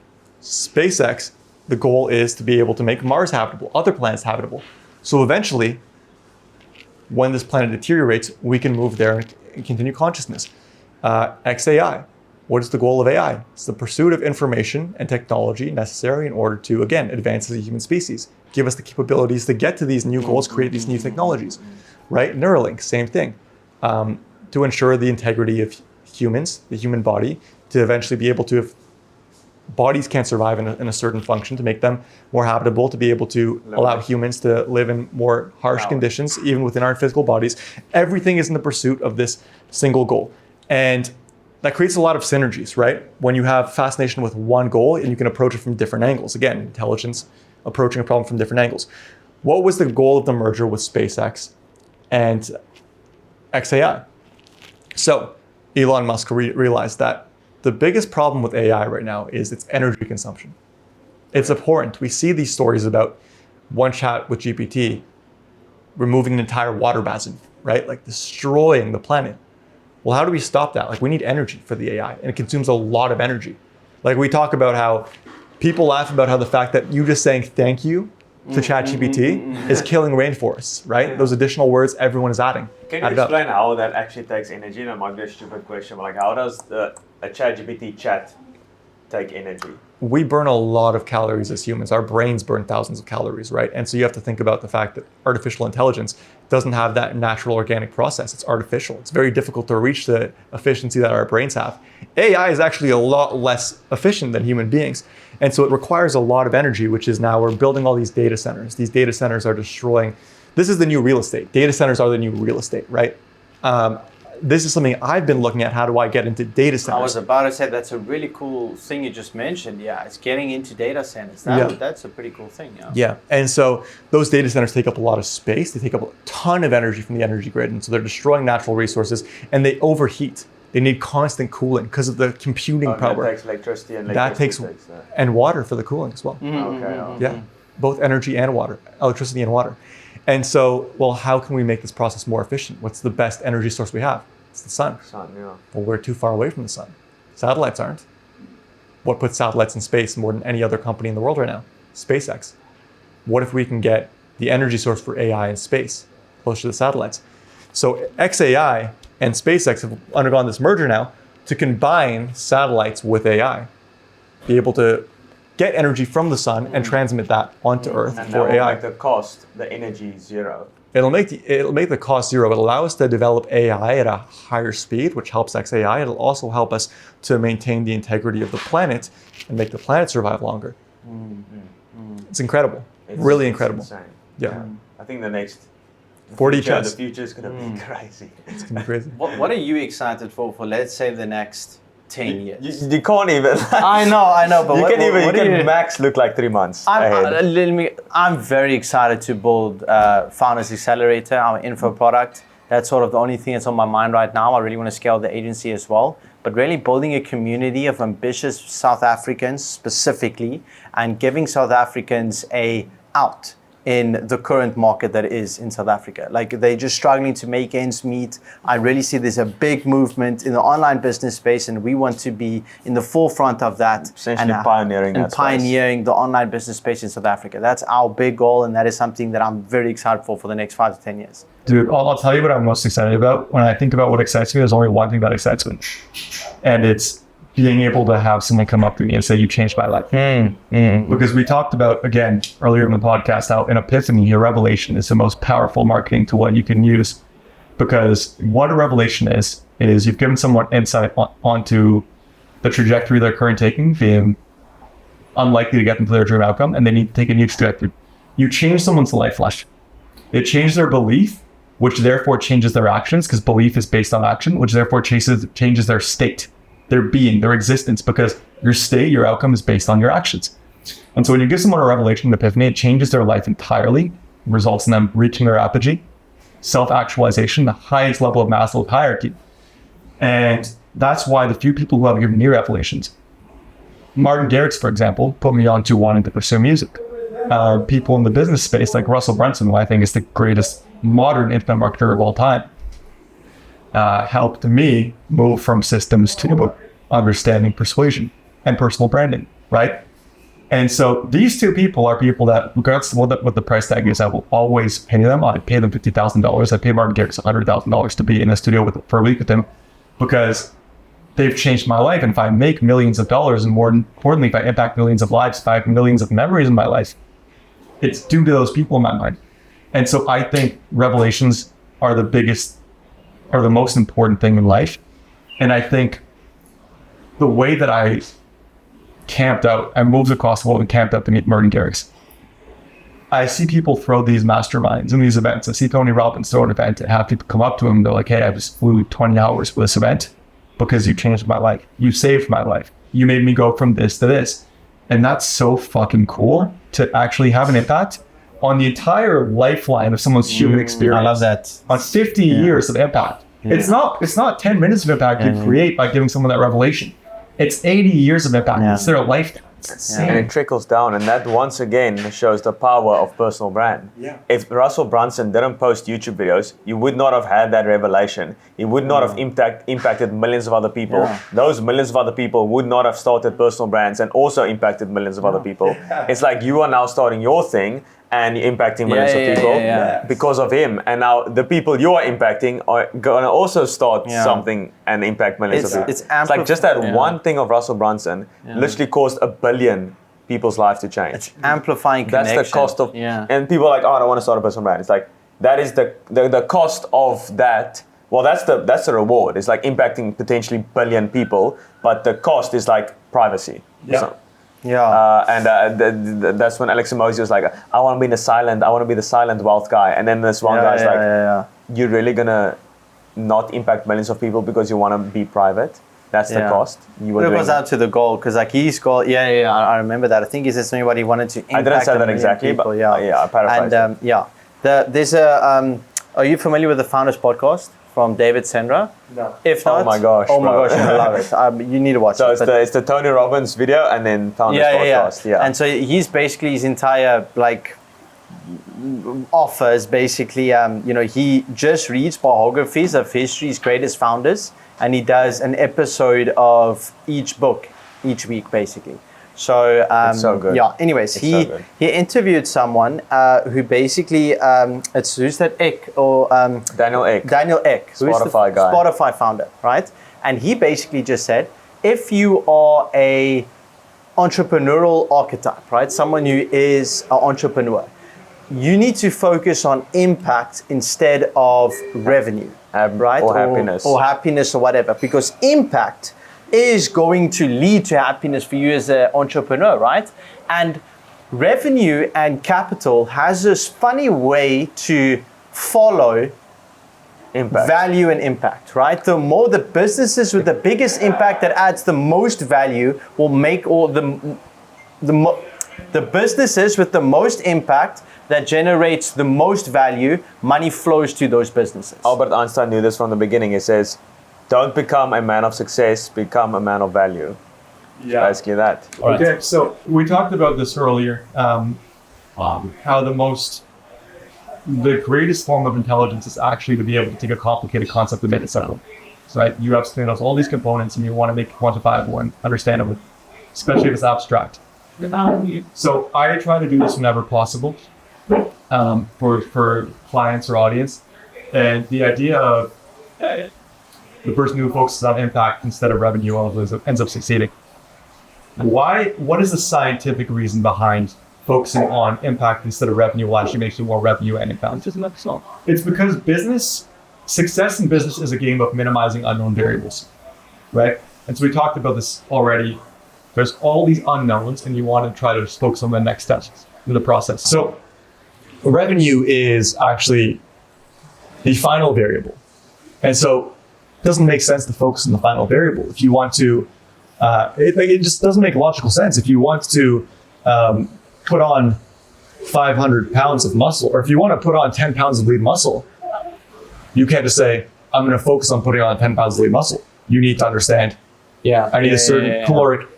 SpaceX, the goal is to be able to make Mars habitable, other planets habitable. So eventually, when this planet deteriorates, we can move there and continue consciousness. XAI, what is the goal of AI? It's the pursuit of information and technology necessary in order to, again, advance as a human species, give us the capabilities to get to these new goals, create these new technologies, right? Neuralink, same thing. To ensure the integrity of humans, the human body, to eventually be able to, if bodies can't survive in a certain function, to make them more habitable, to be able to allow humans to live in more harsh conditions, even within our physical bodies. Everything is in the pursuit of this single goal. And that creates a lot of synergies, right? When you have fascination with one goal and you can approach it from different angles. Again, intelligence, approaching a problem from different angles. What was the goal of the merger with SpaceX and XAI? So Elon Musk realized that the biggest problem with AI right now is its energy consumption. It's abhorrent. We see these stories about one chat with GPT removing an entire water basin, right? Like destroying the planet. Well, how do we stop that? Like we need energy for the AI, and it consumes a lot of energy. Like we talk about how people laugh about how the fact that you just saying thank you to ChatGPT is killing rainforests, right? Yeah. Those additional words everyone is adding. Can you explain how that actually takes energy? And it might be a stupid question, but like how does a ChatGPT chat take energy? We burn a lot of calories as humans. Our brains burn thousands of calories, right? And so you have to think about the fact that artificial intelligence doesn't have that natural organic process. It's artificial. It's very difficult to reach the efficiency that our brains have. AI is actually a lot less efficient than human beings. And so it requires a lot of energy, which is now we're building all these data centers. These data centers are destroying. This is the new real estate. Data centers are the new real estate, right? This is something I've been looking at. How do I get into data centers? I was about to say that's a really cool thing you just mentioned. Yeah, it's getting into data centers. That's a pretty cool thing. Yeah. Yeah, and so those data centers take up a lot of space. They take up a ton of energy from the energy grid, and so they're destroying natural resources, and they overheat. They need constant cooling because of the computing power. That takes electricity and That takes and water for the cooling as well. Okay. Yeah, both energy and water, electricity and water. And so, well, how can we make this process more efficient? What's the best energy source we have? It's the sun. Sun, yeah. Well, we're too far away from the sun. Satellites aren't. What puts satellites in space more than any other company in the world right now? SpaceX. What if we can get the energy source for AI in space closer to the satellites? So XAI and SpaceX have undergone this merger now to combine satellites with AI. Be able to get energy from the sun and transmit that onto Earth And for that will AI. make the cost, the energy zero. It'll make the cost zero. It'll allow us to develop AI at a higher speed, which helps XAI. It'll also help us to maintain the integrity of the planet and make the planet survive longer. It's incredible. Really incredible. Insane. Yeah. I think the next 40 future, chess. the future is going to be crazy. It's gonna be crazy. What are you excited for, let's say, the next 10 years? You can't even. I know, but you what, can even. what you are can max look like 3 months ahead. I'm very excited to build Founders Accelerator, our info product. That's sort of the only thing that's on my mind right now. I really want to scale the agency as well. But really building a community of ambitious South Africans specifically, and giving South Africans a out in the current market that is in South Africa. Like, they're just struggling to make ends meet. I really see there's a big movement in the online business space, and we want to be in the forefront of that. Essentially pioneering that space. Pioneering the online business space in South Africa. That's our big goal, and that is something that I'm very excited for the next 5 to 10 years. Dude, I'll tell you what I'm most excited about. When I think about what excites me, there's only one thing that excites me. And it's being able to have someone come up to me and say, you changed my life. Because we talked about, again, earlier in the podcast, how an epiphany, a revelation, is the most powerful marketing tool you can use. Because what a revelation is you've given someone insight onto the trajectory they're currently taking, being unlikely to get them to their dream outcome, and they need to take a new trajectory. You change someone's life flash. It changes their belief, which therefore changes their actions, because belief is based on action, which therefore changes their state, their being, their existence, because your state, your outcome is based on your actions. And so when you give someone a revelation, an epiphany, it changes their life entirely, results in them reaching their apogee, self-actualization, the highest level of Maslow's hierarchy. And that's why the few people who have given me revelations, Martin Garrix, for example, put me on to wanting to pursue music. People in the business space like Russell Brunson, who I think is the greatest modern internet marketer of all time, helped me move from systems to understanding persuasion and personal branding, right? And so these two people are people that, regardless of what the price tag is, I will always pay them. I pay them $50,000. I pay Martin Garrix $100,000 to be in a studio for a week with him, because they've changed my life. And if I make millions of dollars, and more importantly, if I impact millions of lives, if I have millions of memories in my life, it's due to those people in my mind. And so I think revelations are the most important thing in life. And I think the way that I moved across the world and camped out to meet Martin Garrix, I see people throw these masterminds and these events. I see Tony Robbins throw an event and have people come up to him. They're like, hey, I just flew 20 hours for this event because you changed my life. You saved my life. You made me go from this to this. And that's so fucking cool to actually have an impact on the entire lifeline of someone's human experience. I love that. On 50 years of impact. Yeah. It's not 10 minutes of impact you create by giving someone that revelation. It's 80 years of impact. It's their lifetime. It's insane. And it trickles down, and that once again shows the power of personal brand. Yeah. If Russell Brunson didn't post YouTube videos, you would not have had that revelation. He would not have impacted millions of other people. Yeah. Those millions of other people would not have started personal brands and also impacted millions of other people. It's like you are now starting your thing and impacting millions of people because of him. And now the people you are impacting are going to also start something and impact millions of people. It's like just that one thing of Russell Brunson literally caused 1 billion people's lives to change. It's amplifying connection. That's the cost of, and people are like, oh, I don't want to start a personal brand. It's like, that is the cost of that. Well, that's the reward. It's like impacting potentially 1 billion people, but the cost is like privacy. Yeah. So, that's when Alex Hormozi was like, I want to be the silent wealth guy. And then this one guy's like, you're really gonna not impact millions of people because you want to be private? That's the cost. It goes out to the goal, because like his goal, I remember that. I think he said something about he wanted to impact. I didn't say that exactly, people, but I paraphrased. And there's a. Are you familiar with the Founders podcast from David Sendra? No. If not, oh my gosh, I love it. You need to watch it. So it's the Tony Robbins video and then Founders podcast. Yeah. And so he's basically his entire offer is basically he just reads biographies of history's greatest founders, and he does an episode of each book each week basically. So it's so good. Yeah. Anyways, he interviewed someone who basically who's that Eck or Daniel Eck. Daniel Eck, who's the Spotify founder, right? And he basically just said, if you are a entrepreneurial archetype, right? Someone who is an entrepreneur. You need to focus on impact instead of revenue, right? Or happiness. Or happiness or whatever, because impact is going to lead to happiness for you as an entrepreneur, right? And revenue and capital has this funny way to follow Impact. value and impact, right? The more the businesses with the biggest impact that adds the most value will make all the businesses with the most impact that generates the most value, money flows to those businesses. Albert Einstein knew this from the beginning. He says, don't become a man of success, become a man of value. Yeah. Basically that. Okay, so we talked about this earlier, how the greatest form of intelligence is actually to be able to take a complicated concept and make it simple. So, right, you have to know all these components and you want to make it quantifiable and understandable, especially if it's abstract. So I try to do this whenever possible for clients or audience. And the idea of the person who focuses on impact instead of revenue always ends up succeeding. What is the scientific reason behind focusing on impact instead of revenue will actually make you more revenue and impact? It's because success in business is a game of minimizing unknown variables, right? And so we talked about this already. There's all these unknowns and you want to try to just focus on the next steps in the process. So revenue is actually the final variable. And so it doesn't make sense to focus on the final variable. If you want to, it just doesn't make logical sense. If you want to put on 500 pounds of muscle, or if you want to put on 10 pounds of lean muscle, you can't just say, I'm going to focus on putting on 10 pounds of lean muscle. You need to understand, I need a certain caloric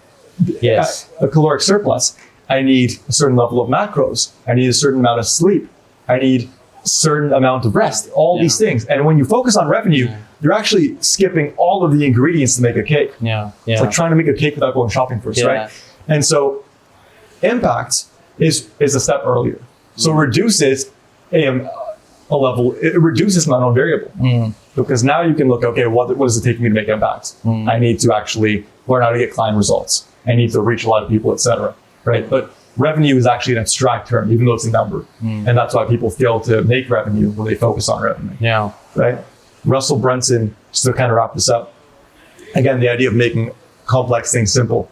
surplus. I need a certain level of macros. I need a certain amount of sleep. I need a certain amount of rest, all these things. And when you focus on revenue, you're actually skipping all of the ingredients to make a cake. It's like trying to make a cake without going shopping first, right? And so impact is a step earlier. So it reduces a level, it reduces my own variable. Because now you can look, okay, what does it take me to make impact? I need to actually learn how to get client results. I need to reach a lot of people, etc. Right? But revenue is actually an abstract term, even though it's a number. And that's why people fail to make revenue when they focus on revenue. Right? Russell Brunson, just to kind of wrap this up, again, the idea of making complex things simple.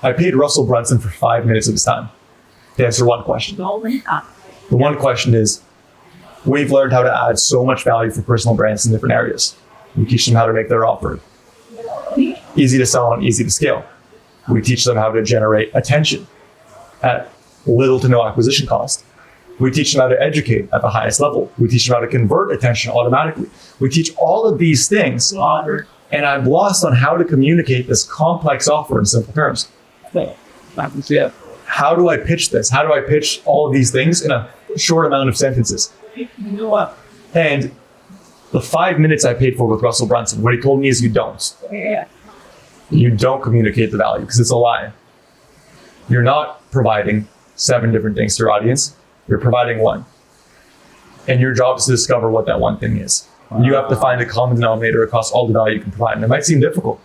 I paid Russell Brunson for 5 minutes of his time to answer one question. The one question is, we've learned how to add so much value for personal brands in different areas. We teach them how to make their offer easy to sell and easy to scale. We teach them how to generate attention at little to no acquisition cost. We teach them how to educate at the highest level. We teach them how to convert attention automatically. We teach all of these things, and I'm lost on how to communicate this complex offer in simple terms. How do I pitch this? How do I pitch all of these things in a short amount of sentences? And the 5 minutes I paid for with Russell Brunson, what he told me is you don't. You don't communicate the value because it's a lie. You're not providing 7 different things to your audience. You're providing one. And your job is to discover what that one thing is. You have to find a common denominator across all the value you can provide. And it might seem difficult.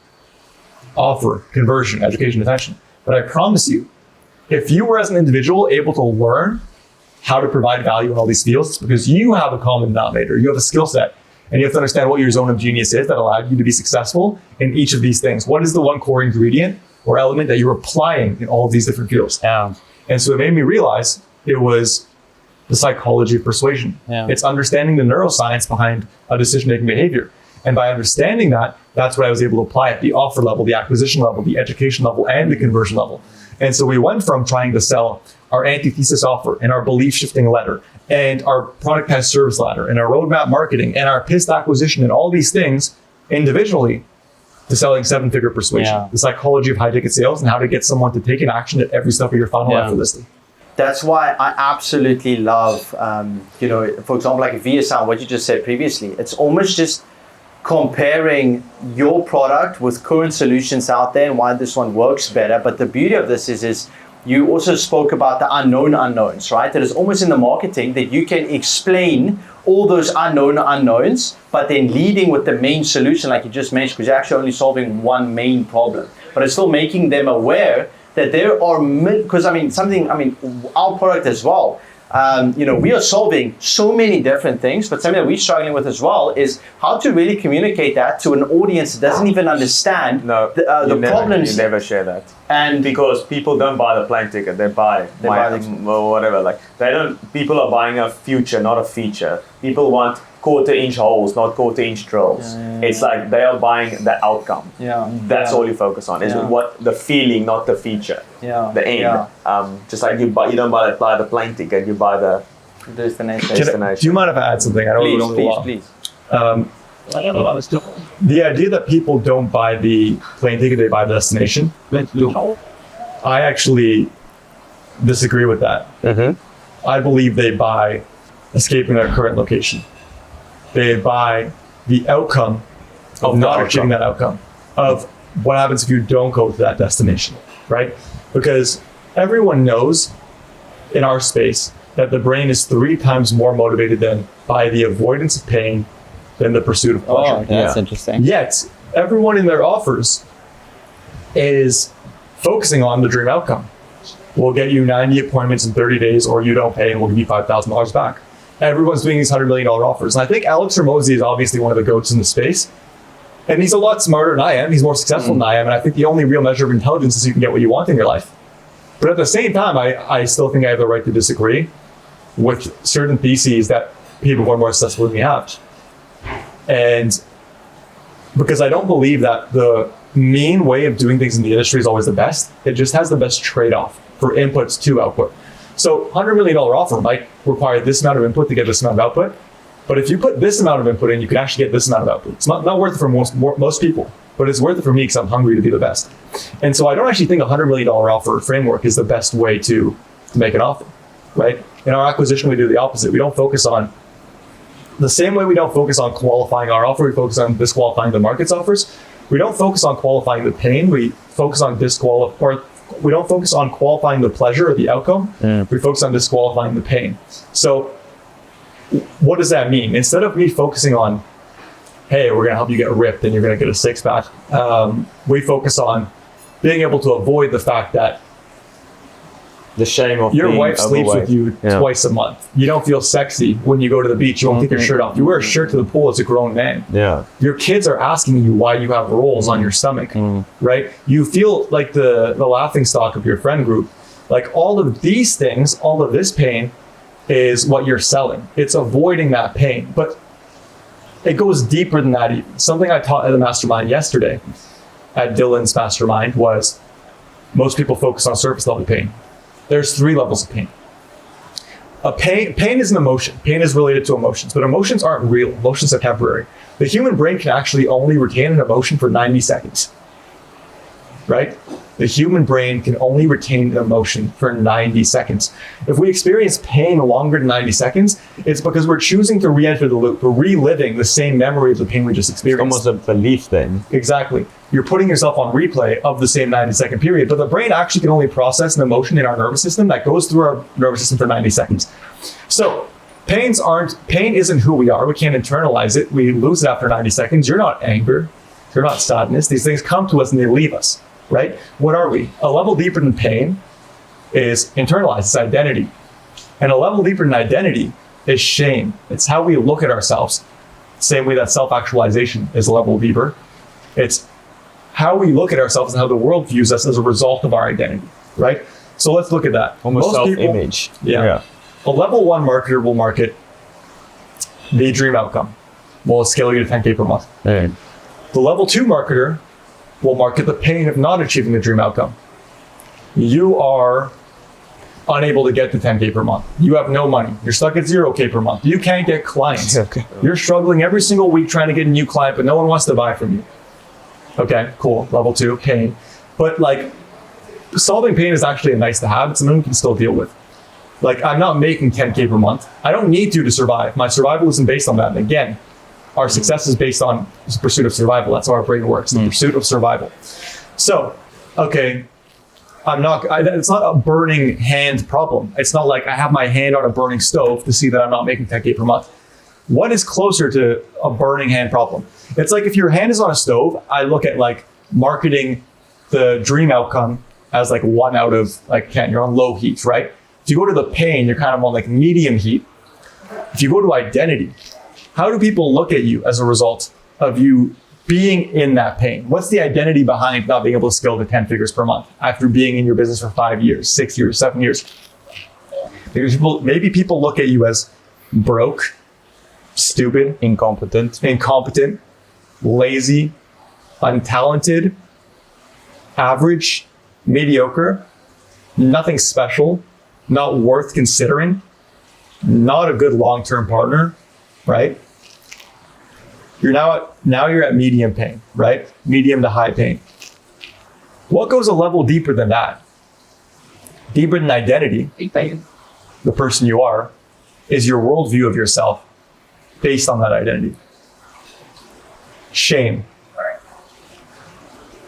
Offer, conversion, education, attention. But I promise you, if you were as an individual able to learn how to provide value in all these fields, it's because you have a common denominator. You have a skill set. And you have to understand what your zone of genius is that allowed you to be successful in each of these things. What is the one core ingredient or element that you're applying in all of these different fields? And so it made me realize it was the psychology of persuasion. It's understanding the neuroscience behind a decision-making behavior. And by understanding that, that's what I was able to apply at the offer level, the acquisition level, the education level, and the conversion level. And so we went from trying to sell our antithesis offer and our belief shifting letter and our product as service ladder and our roadmap marketing and our pissed acquisition and all these things individually to selling 7-figure persuasion, the psychology of high ticket sales and how to get someone to take an action at every step of your funnel effortlessly. That's why I absolutely love, for example, like VSL, what you just said previously, it's almost just comparing your product with current solutions out there and why this one works better. But the beauty of this is you also spoke about the unknown unknowns, right? That is almost in the marketing that you can explain all those unknown unknowns, but then leading with the main solution, like you just mentioned, because you're actually only solving one main problem, but it's still making them aware that there are, because our product as well, we are solving so many different things, but something that we're struggling with as well is how to really communicate that to an audience that doesn't even understand the problems. You never share that. And because people don't buy the plane ticket, they buy or whatever. Like people are buying a future, not a feature. People want quarter-inch holes, not quarter-inch drills. It's like they are buying the outcome. That's all you focus on. Is what the feeling, not the feature. The end. Just like you don't buy the plane ticket, you buy the destination. Do you mind if I add something? I don't Please. The idea that people don't buy the plane ticket, they buy the destination, I actually disagree with that. I believe they buy escaping their current location. They buy the outcome of not achieving that outcome, of what happens if you don't go to that destination, right? Because everyone knows in our space that the brain is 3 times more motivated by the avoidance of pain than the pursuit of pleasure. Oh, that's interesting. Yet, everyone in their offers is focusing on the dream outcome. We'll get you 90 appointments in 30 days, or you don't pay and we'll give you $5,000 back. Everyone's doing these $100 million offers. And I think Alex Hormozi is obviously one of the goats in the space. And he's a lot smarter than I am. He's more successful than I am. And I think the only real measure of intelligence is you can get what you want in your life. But at the same time, I still think I have the right to disagree with certain theses that people who are more successful than me have. And because I don't believe that the mean way of doing things in the industry is always the best. It just has the best trade-off for inputs to output. So $100 million offer might require this amount of input to get this amount of output. But if you put this amount of input in, you can actually get this amount of output. It's not worth it for most people, but it's worth it for me because I'm hungry to be the best. And so I don't actually think a $100 million offer framework is the best way to make an offer, right? In our acquisition, we do the opposite. We don't focus on the same way we don't focus on qualifying our offer, we focus on disqualifying the market's offers. We don't focus on qualifying the pain, we focus on we don't focus on qualifying the pleasure or the outcome. We focus on disqualifying the pain. So what does that mean? Instead of me focusing on, hey, we're going to help you get ripped and you're going to get a six-pack, we focus on being able to avoid the fact that the shame of your wife sleeps with you twice a month. You don't feel sexy when you go to the beach. You won't take your shirt off. You wear a shirt to the pool as a grown man. Your kids are asking you why you have rolls on your stomach, right? You feel like the laughing stock of your friend group. Like all of these things, all of this pain is what you're selling. It's avoiding that pain. But it goes deeper than that even. Something I taught at the mastermind yesterday at Dylan's mastermind was most people focus on surface level pain. There's 3 levels of pain. Pain is an emotion. Pain is related to emotions, but emotions aren't real. Emotions are temporary. The human brain can actually only retain an emotion for 90 seconds, right? The human brain can only retain an emotion for 90 seconds. If we experience pain longer than 90 seconds, it's because we're choosing to re-enter the loop. We're reliving the same memory of the pain we just experienced. Almost a belief thing. Exactly. You're putting yourself on replay of the same 90-second period, but the brain actually can only process an emotion in our nervous system that goes through our nervous system for 90 seconds. So pain isn't who we are. We can't internalize it. We lose it after 90 seconds. You're not anger. You're not sadness. These things come to us and they leave us. Right? What are we? A level deeper than pain is internalized, it's identity. And a level deeper than identity is shame. It's how we look at ourselves. Same way that self-actualization is a level deeper. It's how we look at ourselves and how the world views us as a result of our identity, right? So let's look at that. Almost self-image. Yeah. A level 1 marketer will market the dream outcome. We'll scale you to 10K per month. The level 2 marketer will market the pain of not achieving the dream outcome. You are unable to get to 10K per month. You have no money. You're stuck at 0K per month. You can't get clients. You're struggling every single week trying to get a new client, but no one wants to buy from you. Okay, cool. Level 2, pain. But like, solving pain is actually a nice to have. It's something we can still deal with. Like, I'm not making 10K per month. I don't need to survive. My survival isn't based on that. And again, our success is based on the pursuit of survival. That's how our brain works, the pursuit of survival. So, okay, it's not a burning hand problem. It's not like I have my hand on a burning stove to see that I'm not making 10K per month. What is closer to a burning hand problem? It's like if your hand is on a stove, I look at like marketing the dream outcome as like 1 out of like 10. You're on low heat, right? If you go to the pain, you're kind of on like medium heat. If you go to identity, how do people look at you as a result of you being in that pain? What's the identity behind not being able to scale to 10 figures per month after being in your business for 5 years, 6 years, 7 years? Maybe people look at you as broke, stupid, Incompetent. lazy, untalented, average, mediocre, nothing special, not worth considering, not a good long-term partner, right? You're you're at medium pain, right? Medium to high pain. What goes a level deeper than that? Deeper than identity, the person you are, is your worldview of yourself based on that identity. Shame.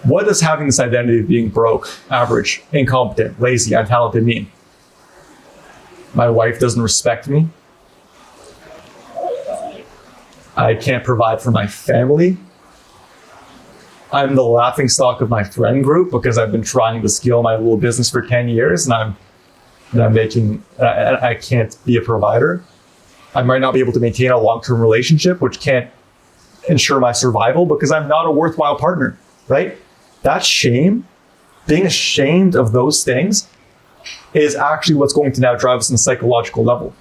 What does having this identity of being broke, average, incompetent, lazy, untalented mean? My wife doesn't respect me. I can't provide for my family. I'm the laughingstock of my friend group because I've been trying to scale my little business for 10 years and I can't be a provider. I might not be able to maintain a long-term relationship, which can't ensure my survival because I'm not a worthwhile partner, right? That's shame. Being ashamed of those things is actually what's going to now drive us on a psychological level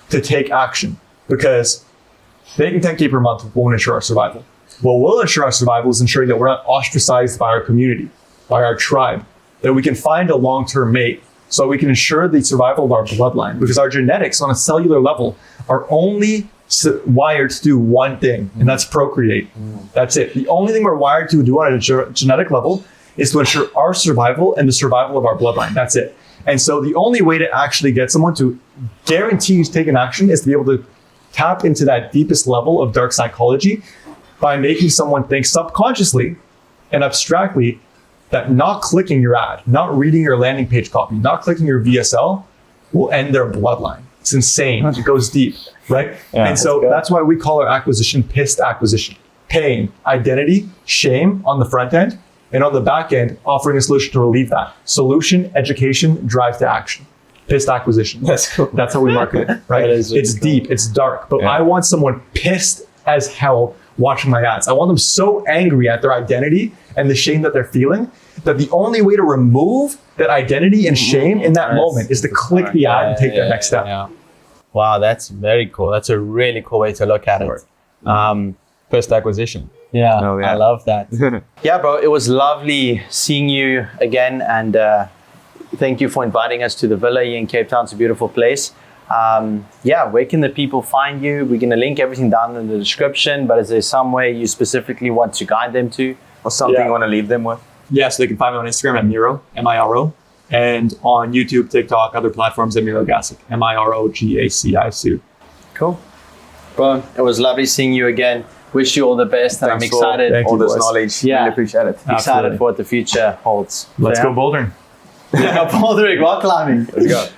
to take action, because making 10K per month won't ensure our survival. What will ensure our survival is ensuring that we're not ostracized by our community, by our tribe, that we can find a long-term mate so we can ensure the survival of our bloodline, because our genetics on a cellular level are only wired to do one thing, and that's procreate. That's it. The only thing we're wired to do on a genetic level is to ensure our survival and the survival of our bloodline. That's it. And so the only way to actually get someone to guarantee to take an action is to be able to tap into that deepest level of dark psychology by making someone think subconsciously and abstractly that not clicking your ad, not reading your landing page copy, not clicking your VSL will end their bloodline. It's insane. It goes deep, right? Yeah, and so that's why we call our acquisition pissed acquisition. Pain, identity, shame on the front end, and on the back end, offering a solution to relieve that. Solution, education, drive to action. Pissed acquisition. That's cool. That's how we market it, right? It's deep, it's dark, but I want someone pissed as hell watching my ads. I want them so angry at their identity and the shame that they're feeling that the only way to remove that identity and shame in that moment is to click the ad and take that next step. Yeah. Wow, that's very cool. That's a really cool way to look at it. First acquisition. Yeah, Oh, yeah. I love that. Yeah, bro, it was lovely seeing you again, and thank you for inviting us to the villa here in Cape Town. It's a beautiful place. Where can the people find you? We're going to link everything down in the description, but is there some way you specifically want to guide them to? Or something you want to leave them with? Yeah, so they can find me on Instagram at Miro, M-I-R-O, and on YouTube, TikTok, other platforms at Miro Gacic, M-I-R-O-G-A-C-I-C. Cool. Bro, it was lovely seeing you again. Wish you all the best, and I'm Thanks for excited. all this boys. knowledge. Yeah. Really appreciate it. Excited for what the future holds. Let's go bouldering. Yeah, bouldering, rock climbing. Let's go.